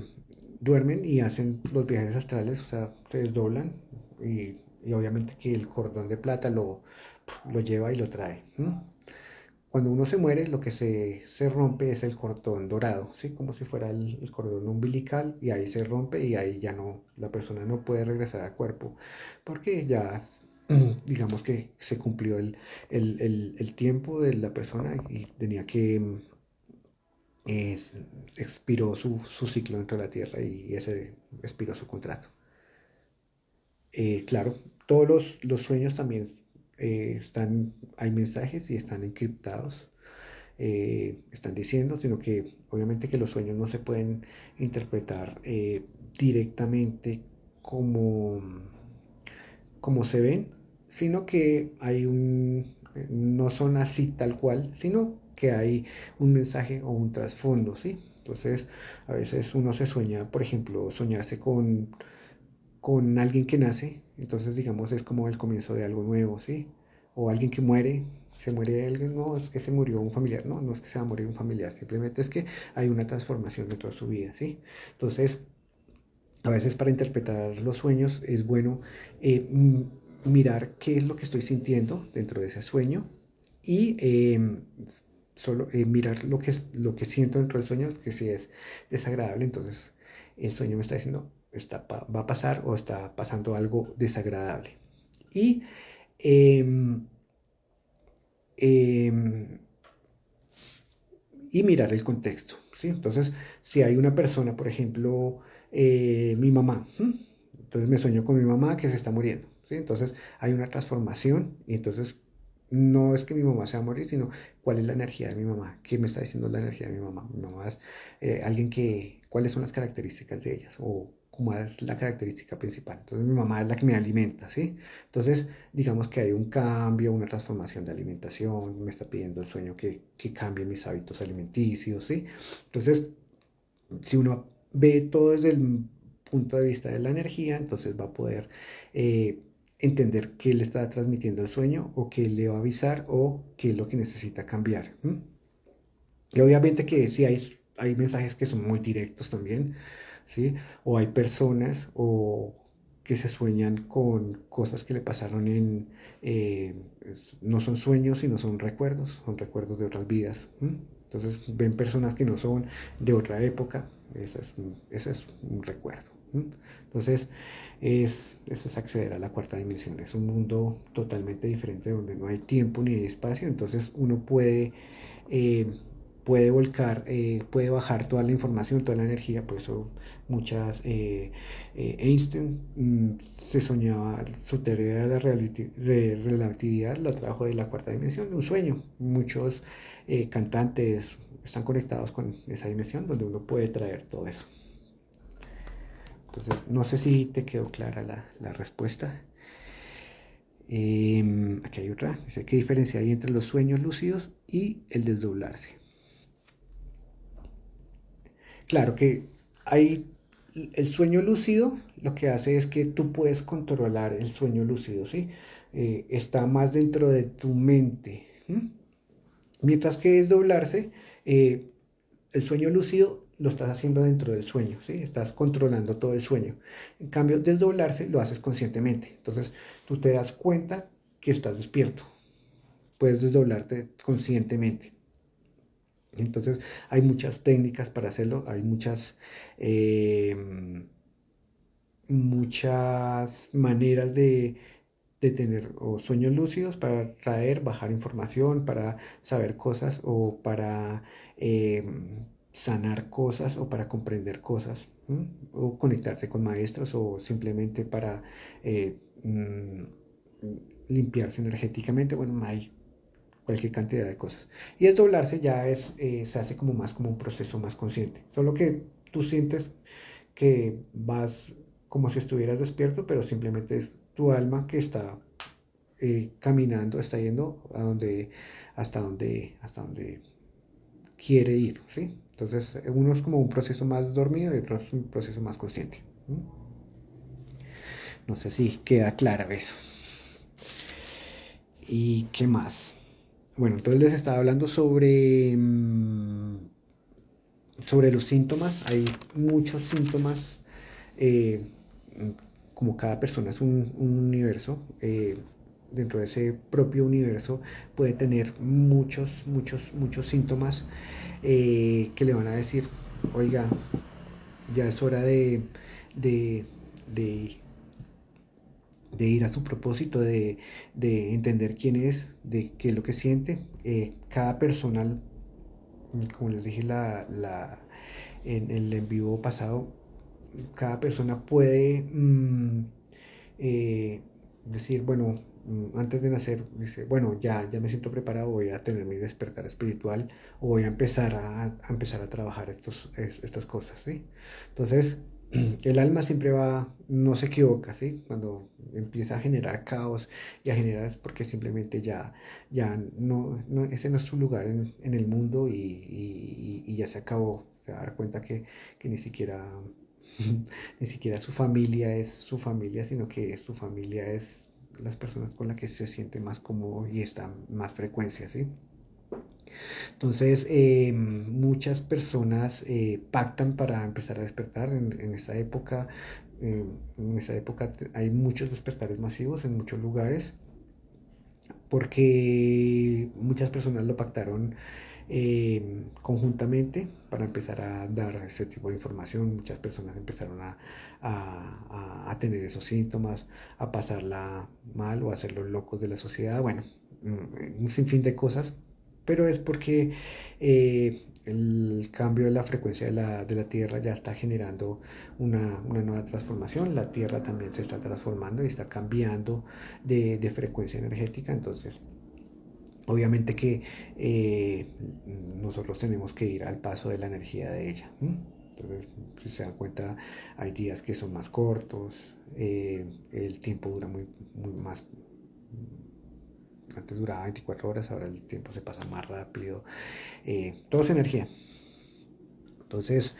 duermen y hacen los viajes astrales, o sea, se desdoblan y obviamente que el cordón de plata lo lleva y lo trae. Cuando uno se muere, lo que se rompe es el cordón dorado, ¿sí? Como si fuera el cordón umbilical y ahí se rompe y ahí ya no, la persona no puede regresar al cuerpo porque ya, digamos que se cumplió el tiempo de la persona y tenía que, es- expiró su ciclo dentro de la Tierra y ese expiró su contrato. Claro, todos los sueños también hay mensajes y están encriptados, están diciendo, sino que obviamente que los sueños no se pueden interpretar directamente como, como se ven, sino que no son así tal cual, sino que hay un mensaje o un trasfondo, ¿sí? Entonces, a veces uno se sueña, por ejemplo, soñarse con alguien que nace, entonces digamos es como el comienzo de algo nuevo, ¿sí? O alguien que muere, se muere alguien, no es que se murió un familiar, no, no es que se va a morir un familiar, simplemente es que hay una transformación dentro de su vida, ¿sí? Entonces, a veces para interpretar los sueños es bueno mirar qué es lo que estoy sintiendo dentro de ese sueño y solo mirar lo que siento dentro del sueño, que si es desagradable, entonces el sueño me está diciendo va a pasar o está pasando algo desagradable. Y em, em, y mirar el contexto, ¿sí? Entonces, si hay una persona, por ejemplo, mi mamá, entonces me sueño con mi mamá que se está muriendo, ¿sí? Entonces hay una transformación y entonces no es que mi mamá se va a morir, sino cuál es la energía de mi mamá, qué me está diciendo la energía de mi mamá. Mi mamá es alguien que, cuáles son las características de ellas o como es la característica principal. Entonces mi mamá es la que me alimenta, ¿sí? Entonces digamos que hay un cambio, una transformación de alimentación, me está pidiendo el sueño que cambie mis hábitos alimenticios, ¿sí? Entonces, si uno ve todo desde el punto de vista de la energía, entonces va a poder eh, entender qué le está transmitiendo el sueño o qué le va a avisar o qué es lo que necesita cambiar. ¿M? Y obviamente que sí hay mensajes que son muy directos también, ¿sí? O hay personas o que se sueñan con cosas que le pasaron eh, no son sueños, sino son recuerdos de otras vidas. ¿M? Entonces ven personas que no son de otra época, ese es un recuerdo. ¿M? Entonces eso es acceder a la cuarta dimensión, es un mundo totalmente diferente donde no hay tiempo ni hay espacio, entonces uno eh, puede volcar, puede bajar toda la información, toda la energía, por eso Einstein se soñaba, su teoría de la relatividad la trajo de la cuarta dimensión, de un sueño. Muchos cantantes están conectados con esa dimensión donde uno puede traer todo eso. Entonces, no sé si te quedó clara la respuesta. Aquí hay otra. Dice, ¿qué diferencia hay entre los sueños lúcidos y el desdoblarse? Claro que hay el sueño lúcido, lo que hace es que tú puedes controlar el sueño lúcido, ¿sí? Está más dentro de tu mente. ¿M? Mientras que desdoblarse, eh, el sueño lúcido lo estás haciendo dentro del sueño, ¿sí? Estás controlando todo el sueño. En cambio, desdoblarse lo haces conscientemente. Entonces, tú te das cuenta que estás despierto. Puedes desdoblarte conscientemente. Entonces, hay muchas técnicas para hacerlo, hay eh, muchas maneras de tener o sueños lúcidos para traer, bajar información, para saber cosas o para sanar cosas o para comprender cosas, ¿m? O conectarse con maestros o simplemente para eh, mm, limpiarse energéticamente. Bueno, hay cualquier cantidad de cosas. Y el doblarse ya se hace como más como un proceso más consciente. Solo que tú sientes que vas como si estuvieras despierto, pero simplemente es tu alma que está caminando, está yendo hasta donde quiere ir, ¿sí? Entonces, uno es como un proceso más dormido y otro es un proceso más consciente. ¿Mm? No sé si queda clara eso. ¿Y qué más? Bueno, entonces les estaba hablando sobre los síntomas. Hay muchos síntomas. eh, Como cada persona es un universo, dentro de ese propio universo puede tener muchos síntomas que le van a decir, oiga, ya es hora de, de, de ir a su propósito, de entender quién es, de qué es lo que siente. Cada persona, como les dije en el en vivo pasado, cada persona puede decir, bueno, antes de nacer, dice, bueno, ya me siento preparado, voy a tener mi despertar espiritual o voy a empezar a trabajar estas cosas, ¿sí? Entonces, el alma siempre no se equivoca, ¿sí? Cuando empieza a generar caos y a generar es porque simplemente ya no, ese no es su lugar en el mundo y ya se acabó. Se va a dar cuenta que ni siquiera ni siquiera su familia es su familia, sino que su familia es las personas con las que se siente más cómodo y está más frecuencia, ¿sí? Entonces, muchas personas pactan para empezar a despertar en esta época. En esta época hay muchos despertares masivos en muchos lugares porque muchas personas lo pactaron conjuntamente para empezar a dar ese tipo de información. Muchas personas empezaron a tener esos síntomas, a pasarla mal o a ser los locos de la sociedad. Bueno, un sinfín de cosas, pero es porque el cambio de la frecuencia de la Tierra ya está generando una nueva transformación. La Tierra también se está transformando y está cambiando de frecuencia energética. Entonces, obviamente que nosotros tenemos que ir al paso de la energía de ella. ¿M? Entonces, si se dan cuenta, hay días que son más cortos, el tiempo dura muy más. Antes duraba 24 horas, ahora el tiempo se pasa más rápido. Todo es energía. Entonces,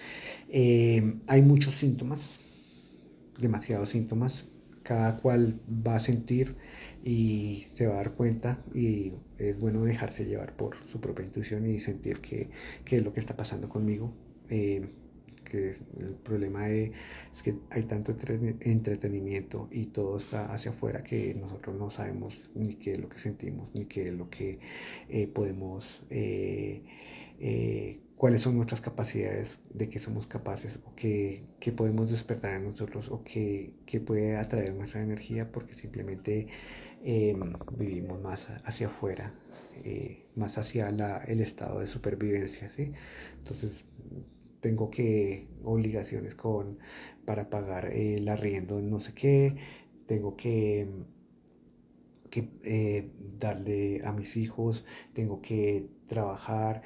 hay muchos síntomas, demasiados síntomas. Cada cual va a sentir y se va a dar cuenta, y es bueno dejarse llevar por su propia intuición y sentir qué es lo que está pasando conmigo. Que el problema es que hay tanto entretenimiento y todo está hacia afuera que nosotros no sabemos ni qué es lo que sentimos, ni qué es lo que podemos, cuáles son nuestras capacidades, de qué somos capaces, o qué podemos despertar en nosotros, o qué puede atraer nuestra energía, porque simplemente vivimos más hacia afuera, más hacia el estado de supervivencia, ¿sí? Entonces, tengo que obligaciones para pagar el arriendo en no sé qué, tengo que darle a mis hijos, tengo que trabajar,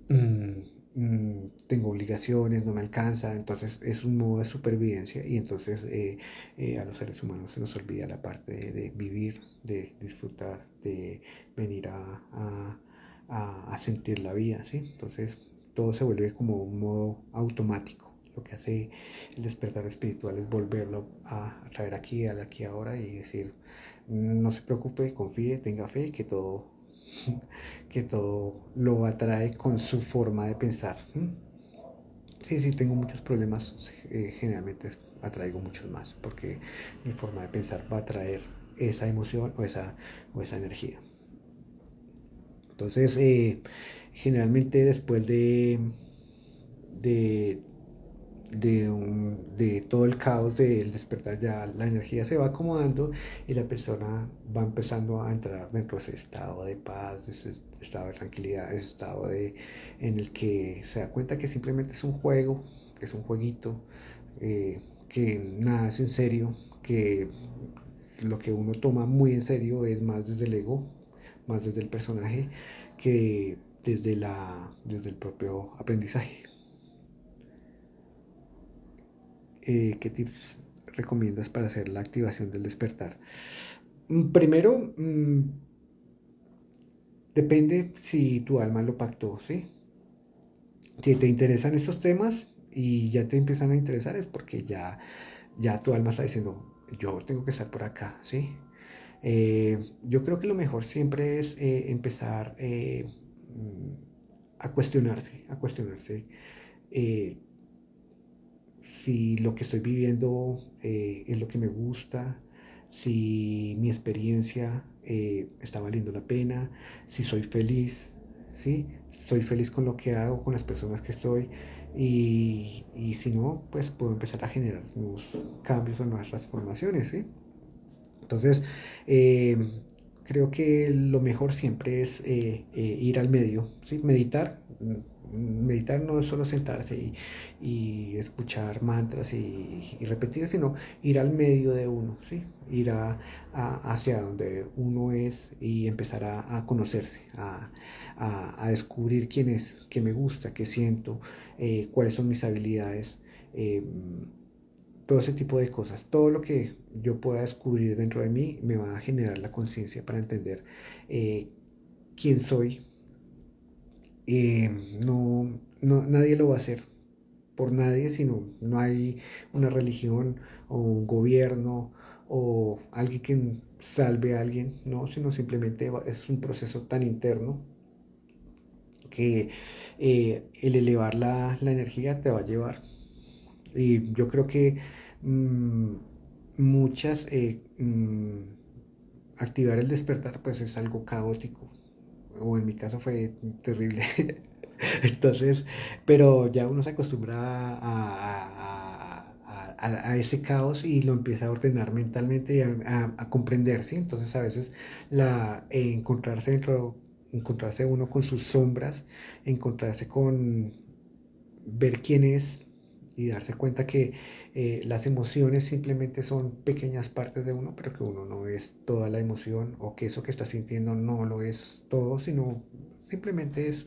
mm, tengo obligaciones, no me alcanza. Entonces es un modo de supervivencia, y entonces a los seres humanos se nos olvida la parte de vivir, de disfrutar, de venir a sentir la vida, ¿sí? Entonces todo se vuelve como un modo automático. Lo que hace el despertar espiritual es volverlo a traer aquí, al aquí ahora, y decir, no se preocupe, confíe, tenga fe, que todo lo atrae con su forma de pensar. Sí, sí, tengo muchos problemas, generalmente atraigo muchos más, porque mi forma de pensar va a atraer esa emoción o esa energía. Entonces, generalmente después de, de todo el caos del despertar, ya la energía se va acomodando y la persona va empezando a entrar dentro de ese estado de paz, de ese estado de tranquilidad, ese estado en el que se da cuenta que simplemente es un juego, que es un jueguito, que nada es en serio, que lo que uno toma muy en serio es más desde el ego, más desde el personaje, que desde el propio aprendizaje. ¿Qué tips recomiendas para hacer la activación del despertar? Primero, depende si tu alma lo pactó, ¿sí? Si te interesan estos temas y ya te empiezan a interesar, es porque ya tu alma está diciendo, yo tengo que estar por acá, ¿sí? Yo creo que lo mejor siempre es empezar a cuestionarse eh, si lo que estoy viviendo es lo que me gusta, si mi experiencia está valiendo la pena, si soy feliz, ¿sí? Soy feliz con lo que hago, con las personas que estoy, y si no, pues puedo empezar a generar nuevos cambios o nuevas transformaciones, ¿sí? Entonces, eh, creo que lo mejor siempre es ir al medio, ¿sí? Meditar. Meditar no es solo sentarse y escuchar mantras y repetir, sino ir al medio de uno, ¿sí? Ir hacia donde uno es y empezar a conocerse, a descubrir quién es, qué me gusta, qué siento, cuáles son mis habilidades. eh, Todo ese tipo de cosas, todo lo que yo pueda descubrir dentro de mí me va a generar la conciencia para entender eh, quién soy. No, no, nadie lo va a hacer por nadie, sino no hay una religión o un gobierno o alguien que salve a alguien, no, sino simplemente es un proceso tan interno que el elevar la energía te va a llevar. Y yo creo que mm, muchas, activar el despertar pues es algo caótico, o en mi caso fue terrible. Entonces, pero ya uno se acostumbra a ese caos y lo empieza a ordenar mentalmente y a comprender, ¿sí? Entonces a veces encontrarse uno con sus sombras, encontrarse con ver quién es, y darse cuenta que las emociones simplemente son pequeñas partes de uno, pero que uno no es toda la emoción, o que eso que está sintiendo no lo es todo, sino simplemente es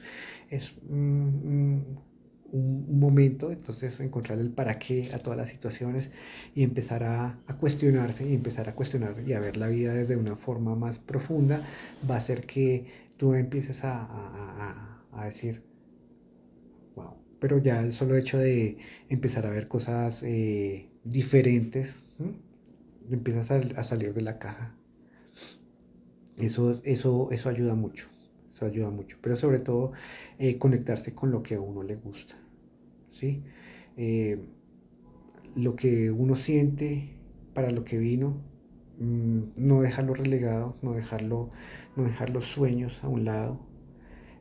un momento, entonces encontrar el para qué a todas las situaciones y empezar a cuestionarse y empezar a cuestionar y a ver la vida desde una forma más profunda, va a hacer que tú empieces a decir, wow, pero ya el solo hecho de empezar a ver cosas diferentes, ¿m? Empiezas a salir de la caja. Eso ayuda mucho, eso ayuda mucho, pero sobre todo conectarse con lo que a uno le gusta, ¿sí? Eh, lo que uno siente para lo que vino, no dejarlo relegado, no dejar los sueños a un lado,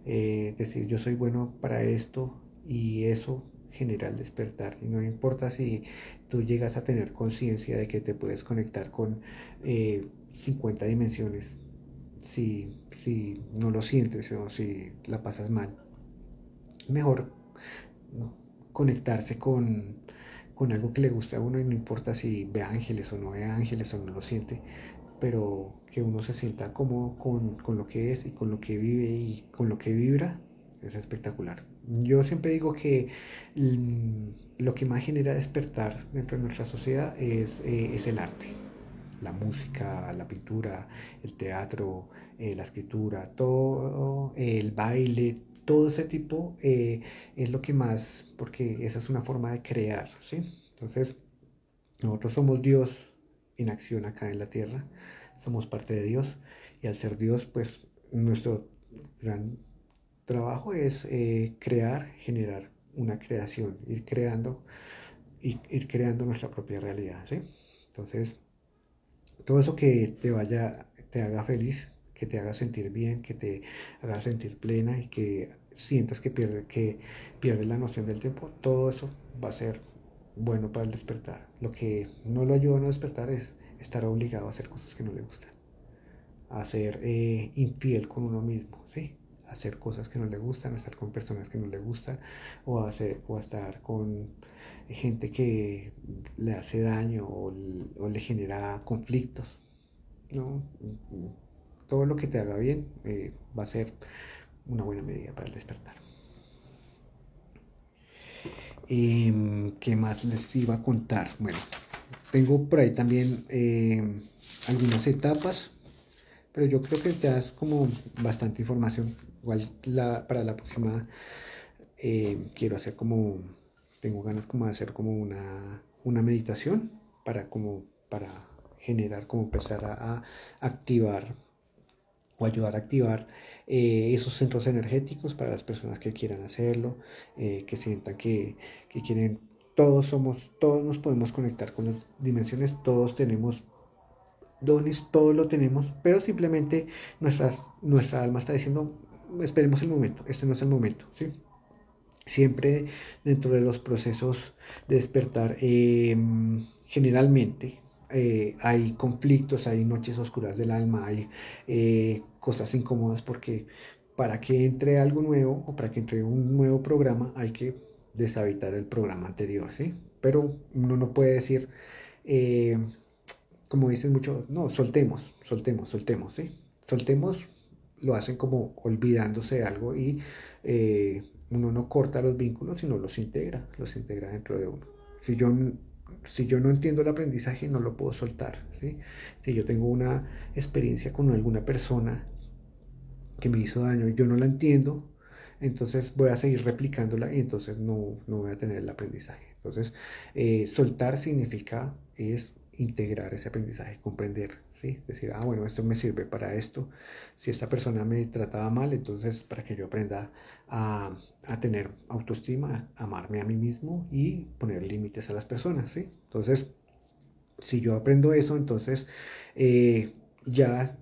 decir yo soy bueno para esto y eso genera el despertar. Y no importa si tú llegas a tener conciencia de que te puedes conectar con 50 dimensiones, si no lo sientes o si la pasas mal, mejor, ¿no? Conectarse con algo que le gusta a uno y no importa si ve ángeles o no ve ángeles o no lo siente, pero que uno se sienta cómodo con lo que es y con lo que vive y con lo que vibra, es espectacular. Yo siempre digo que lo que más genera despertar dentro de nuestra sociedad es el arte, la música, la pintura, el teatro, la escritura, todo, el baile, todo ese tipo es lo que más, porque esa es una forma de crear, ¿sí? Entonces, nosotros somos Dios en acción acá en la tierra, somos parte de Dios y al ser Dios, pues nuestro gran trabajo es crear, generar una creación, ir creando nuestra propia realidad, ¿sí? Entonces, todo eso que te haga feliz, que te haga sentir bien, que te haga sentir plena y que sientas que pierdes la noción del tiempo, todo eso va a ser bueno para el despertar. Lo que no lo ayuda a no despertar es estar obligado a hacer cosas que no le gustan, a ser infiel con uno mismo, ¿sí? A hacer cosas que no le gustan, a estar con personas que no le gustan, o a estar con gente que le hace daño o le genera conflictos, ¿no? Todo lo que te haga bien va a ser una buena medida para el despertar. ¿Qué más les iba a contar? Bueno, tengo por ahí también algunas etapas, pero yo creo que ya es como bastante información. Igual para la próxima quiero hacer como, tengo ganas como de hacer como una meditación para generar, como empezar a activar o ayudar a activar esos centros energéticos para las personas que quieran hacerlo, que sientan que quieren, todos nos podemos conectar con las dimensiones, todos tenemos dones, todos lo tenemos, pero simplemente nuestra alma está diciendo, esperemos el momento, este no es el momento, ¿sí? Siempre dentro de los procesos de despertar, generalmente hay conflictos, hay noches oscuras del alma, hay cosas incómodas porque para que entre algo nuevo o para que entre un nuevo programa hay que deshabitar el programa anterior, ¿sí? Pero uno no puede decir, eh, como dicen mucho, no, soltemos, ¿sí? Soltemos, lo hacen como olvidándose de algo y uno no corta los vínculos, sino los integra dentro de uno. Si yo, si yo no entiendo el aprendizaje, no lo puedo soltar, ¿sí? Si yo tengo una experiencia con alguna persona que me hizo daño y yo no la entiendo, entonces voy a seguir replicándola y entonces no voy a tener el aprendizaje. Entonces, soltar significa es integrar ese aprendizaje, comprender, ¿sí? Decir, ah, bueno, esto me sirve para esto. Si esta persona me trataba mal, entonces para que yo aprenda a tener autoestima, a amarme a mí mismo y poner límites a las personas, ¿sí? Entonces, si yo aprendo eso, entonces ya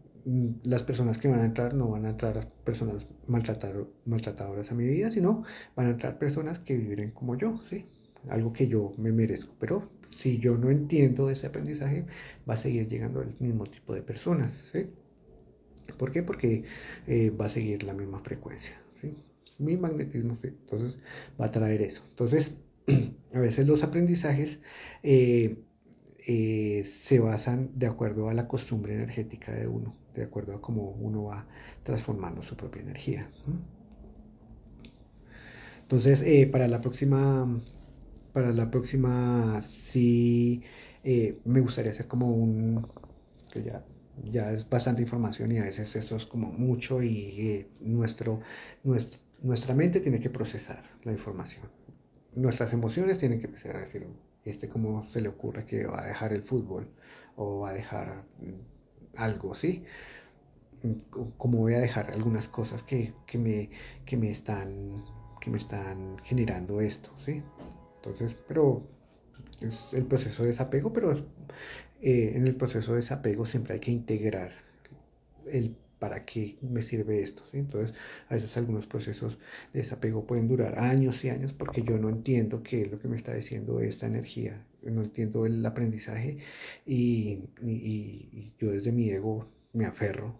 las personas que van a entrar no van a entrar personas maltratadoras a mi vida, sino van a entrar personas que viven como yo, ¿sí? Algo que yo me merezco. Pero si yo no entiendo ese aprendizaje, va a seguir llegando el mismo tipo de personas, ¿sí? ¿Por qué? Porque va a seguir la misma frecuencia, ¿sí? Mi magnetismo, ¿sí? Entonces va a traer eso. Entonces, a veces los aprendizajes se basan de acuerdo a la costumbre energética de uno, de acuerdo a cómo uno va transformando su propia energía. Entonces, para la próxima sí me gustaría hacer como que ya es bastante información y a veces eso es como mucho y nuestra mente tiene que procesar la información. Nuestras emociones tienen que empezar a decir, cómo se le ocurre que va a dejar el fútbol o va a dejar algo, ¿sí? Como voy a dejar algunas cosas que me están, que me están generando esto, ¿sí? Entonces, pero es el proceso de desapego, pero en el proceso de desapego siempre hay que integrar el para qué me sirve esto, ¿sí? Entonces, a veces algunos procesos de desapego pueden durar años y años porque yo no entiendo qué es lo que me está diciendo esta energía, no entiendo el aprendizaje y yo desde mi ego me aferro.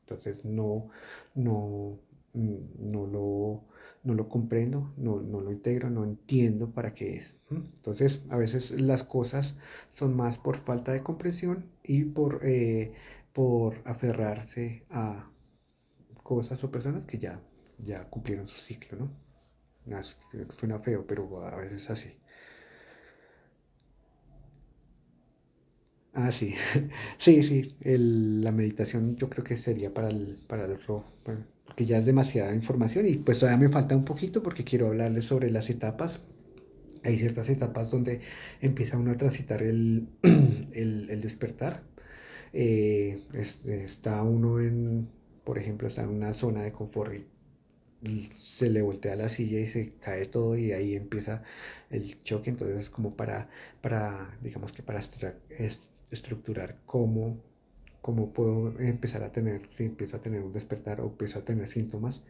Entonces, no, no lo, no lo comprendo, no lo integro, no entiendo para qué es. Entonces, a veces las cosas son más por falta de comprensión y por aferrarse a cosas o personas que ya cumplieron su ciclo, ¿no? Suena feo, pero a veces es así. Ah, sí, sí, sí, la meditación yo creo que sería para el otro, bueno, porque ya es demasiada información y pues todavía me falta un poquito porque quiero hablarles sobre las etapas. Hay ciertas etapas donde empieza uno a transitar el despertar. Está uno por ejemplo, está en una zona de confort y se le voltea la silla y se cae todo y ahí empieza el choque. Entonces es como digamos que para estructurar cómo puedo empezar a tener, si empiezo a tener un despertar o empiezo a tener síntomas.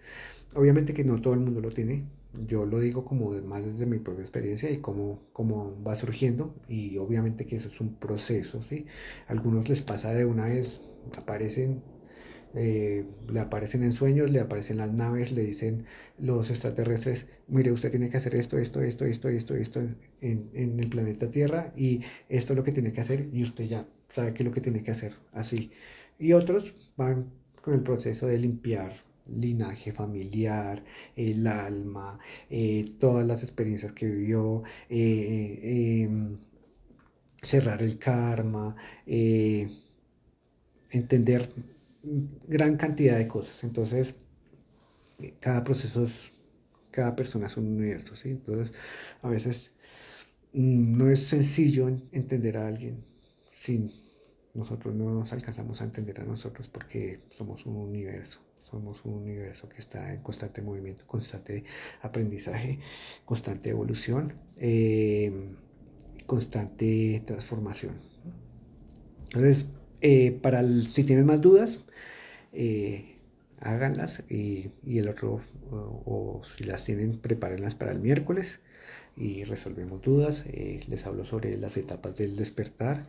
Obviamente que no todo el mundo lo tiene. Yo lo digo como más desde mi propia experiencia y cómo va surgiendo. Y obviamente que eso es un proceso, ¿sí? A algunos les pasa de una vez, aparecen, le aparecen en sueños, le aparecen las naves, le dicen los extraterrestres, mire, usted tiene que hacer esto en el planeta Tierra y esto es lo que tiene que hacer y usted ya sabe qué es lo que tiene que hacer, así. Y otros van con el proceso de limpiar linaje familiar, el alma, todas las experiencias que vivió, cerrar el karma, entender gran cantidad de cosas. Entonces, cada proceso cada persona es un universo, ¿sí? Entonces, a veces no es sencillo entender a alguien sin nosotros no nos alcanzamos a entender a nosotros porque somos un universo. Somos un universo que está en constante movimiento, constante aprendizaje, constante evolución, constante transformación. Entonces, si tienes más dudas, eh, háganlas y el otro, o si las tienen, prepárenlas para el miércoles y resolvemos dudas. Les hablo sobre las etapas del despertar.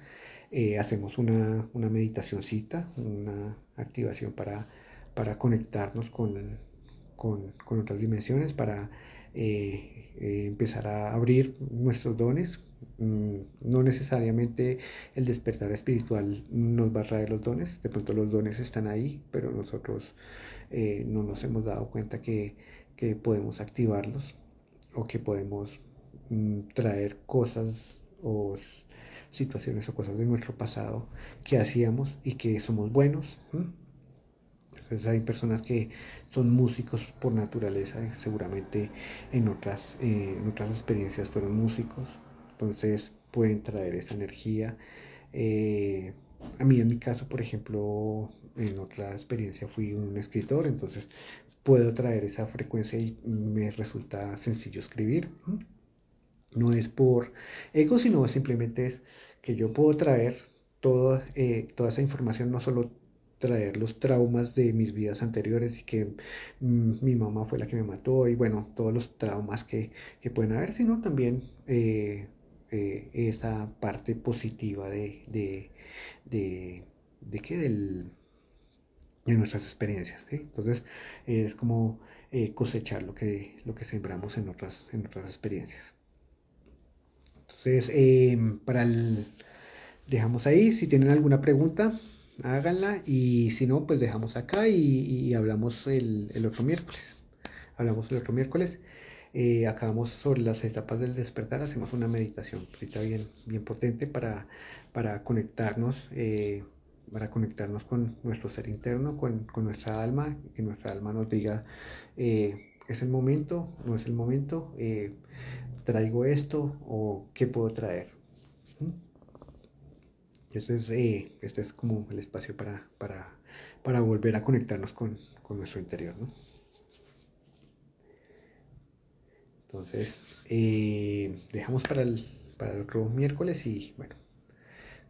Hacemos una meditacióncita, una activación para conectarnos con otras dimensiones, para empezar a abrir nuestros dones. No necesariamente el despertar espiritual nos va a traer los dones, de pronto los dones están ahí, pero nosotros no nos hemos dado cuenta que podemos activarlos o que podemos traer cosas o situaciones o cosas de nuestro pasado que hacíamos y que somos buenos. Entonces hay personas que son músicos por naturaleza, seguramente en otras experiencias fueron músicos, entonces pueden traer esa energía. Eh, a mí en mi caso, por ejemplo, en otra experiencia fui un escritor, entonces puedo traer esa frecuencia y me resulta sencillo escribir. No es por ego, sino simplemente es que yo puedo traer toda esa información, no solo traer los traumas de mis vidas anteriores y que mi mamá fue la que me mató y bueno, todos los traumas que pueden haber, sino también esa parte positiva de, de qué, de nuestras experiencias, ¿sí? Entonces es como cosechar lo que sembramos en otras experiencias. Entonces, dejamos ahí. Si tienen alguna pregunta, háganla. Y si no, pues dejamos acá y hablamos el otro miércoles. hablamos el otro miércoles. Acabamos sobre las etapas del despertar, hacemos una meditación bien potente para para conectarnos con nuestro ser interno, con nuestra alma, que nuestra alma nos diga, ¿es el momento? ¿No es el momento? ¿Traigo esto o qué puedo traer? ¿Mm? Este es como el espacio para volver a conectarnos con nuestro interior, ¿no? Entonces, dejamos para el otro miércoles y bueno,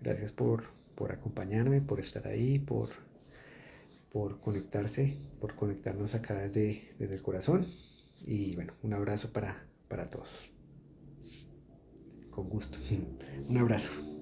gracias por acompañarme, por estar ahí, por conectarse, por conectarnos acá desde el corazón. Y bueno, un abrazo para todos. Con gusto. Un abrazo.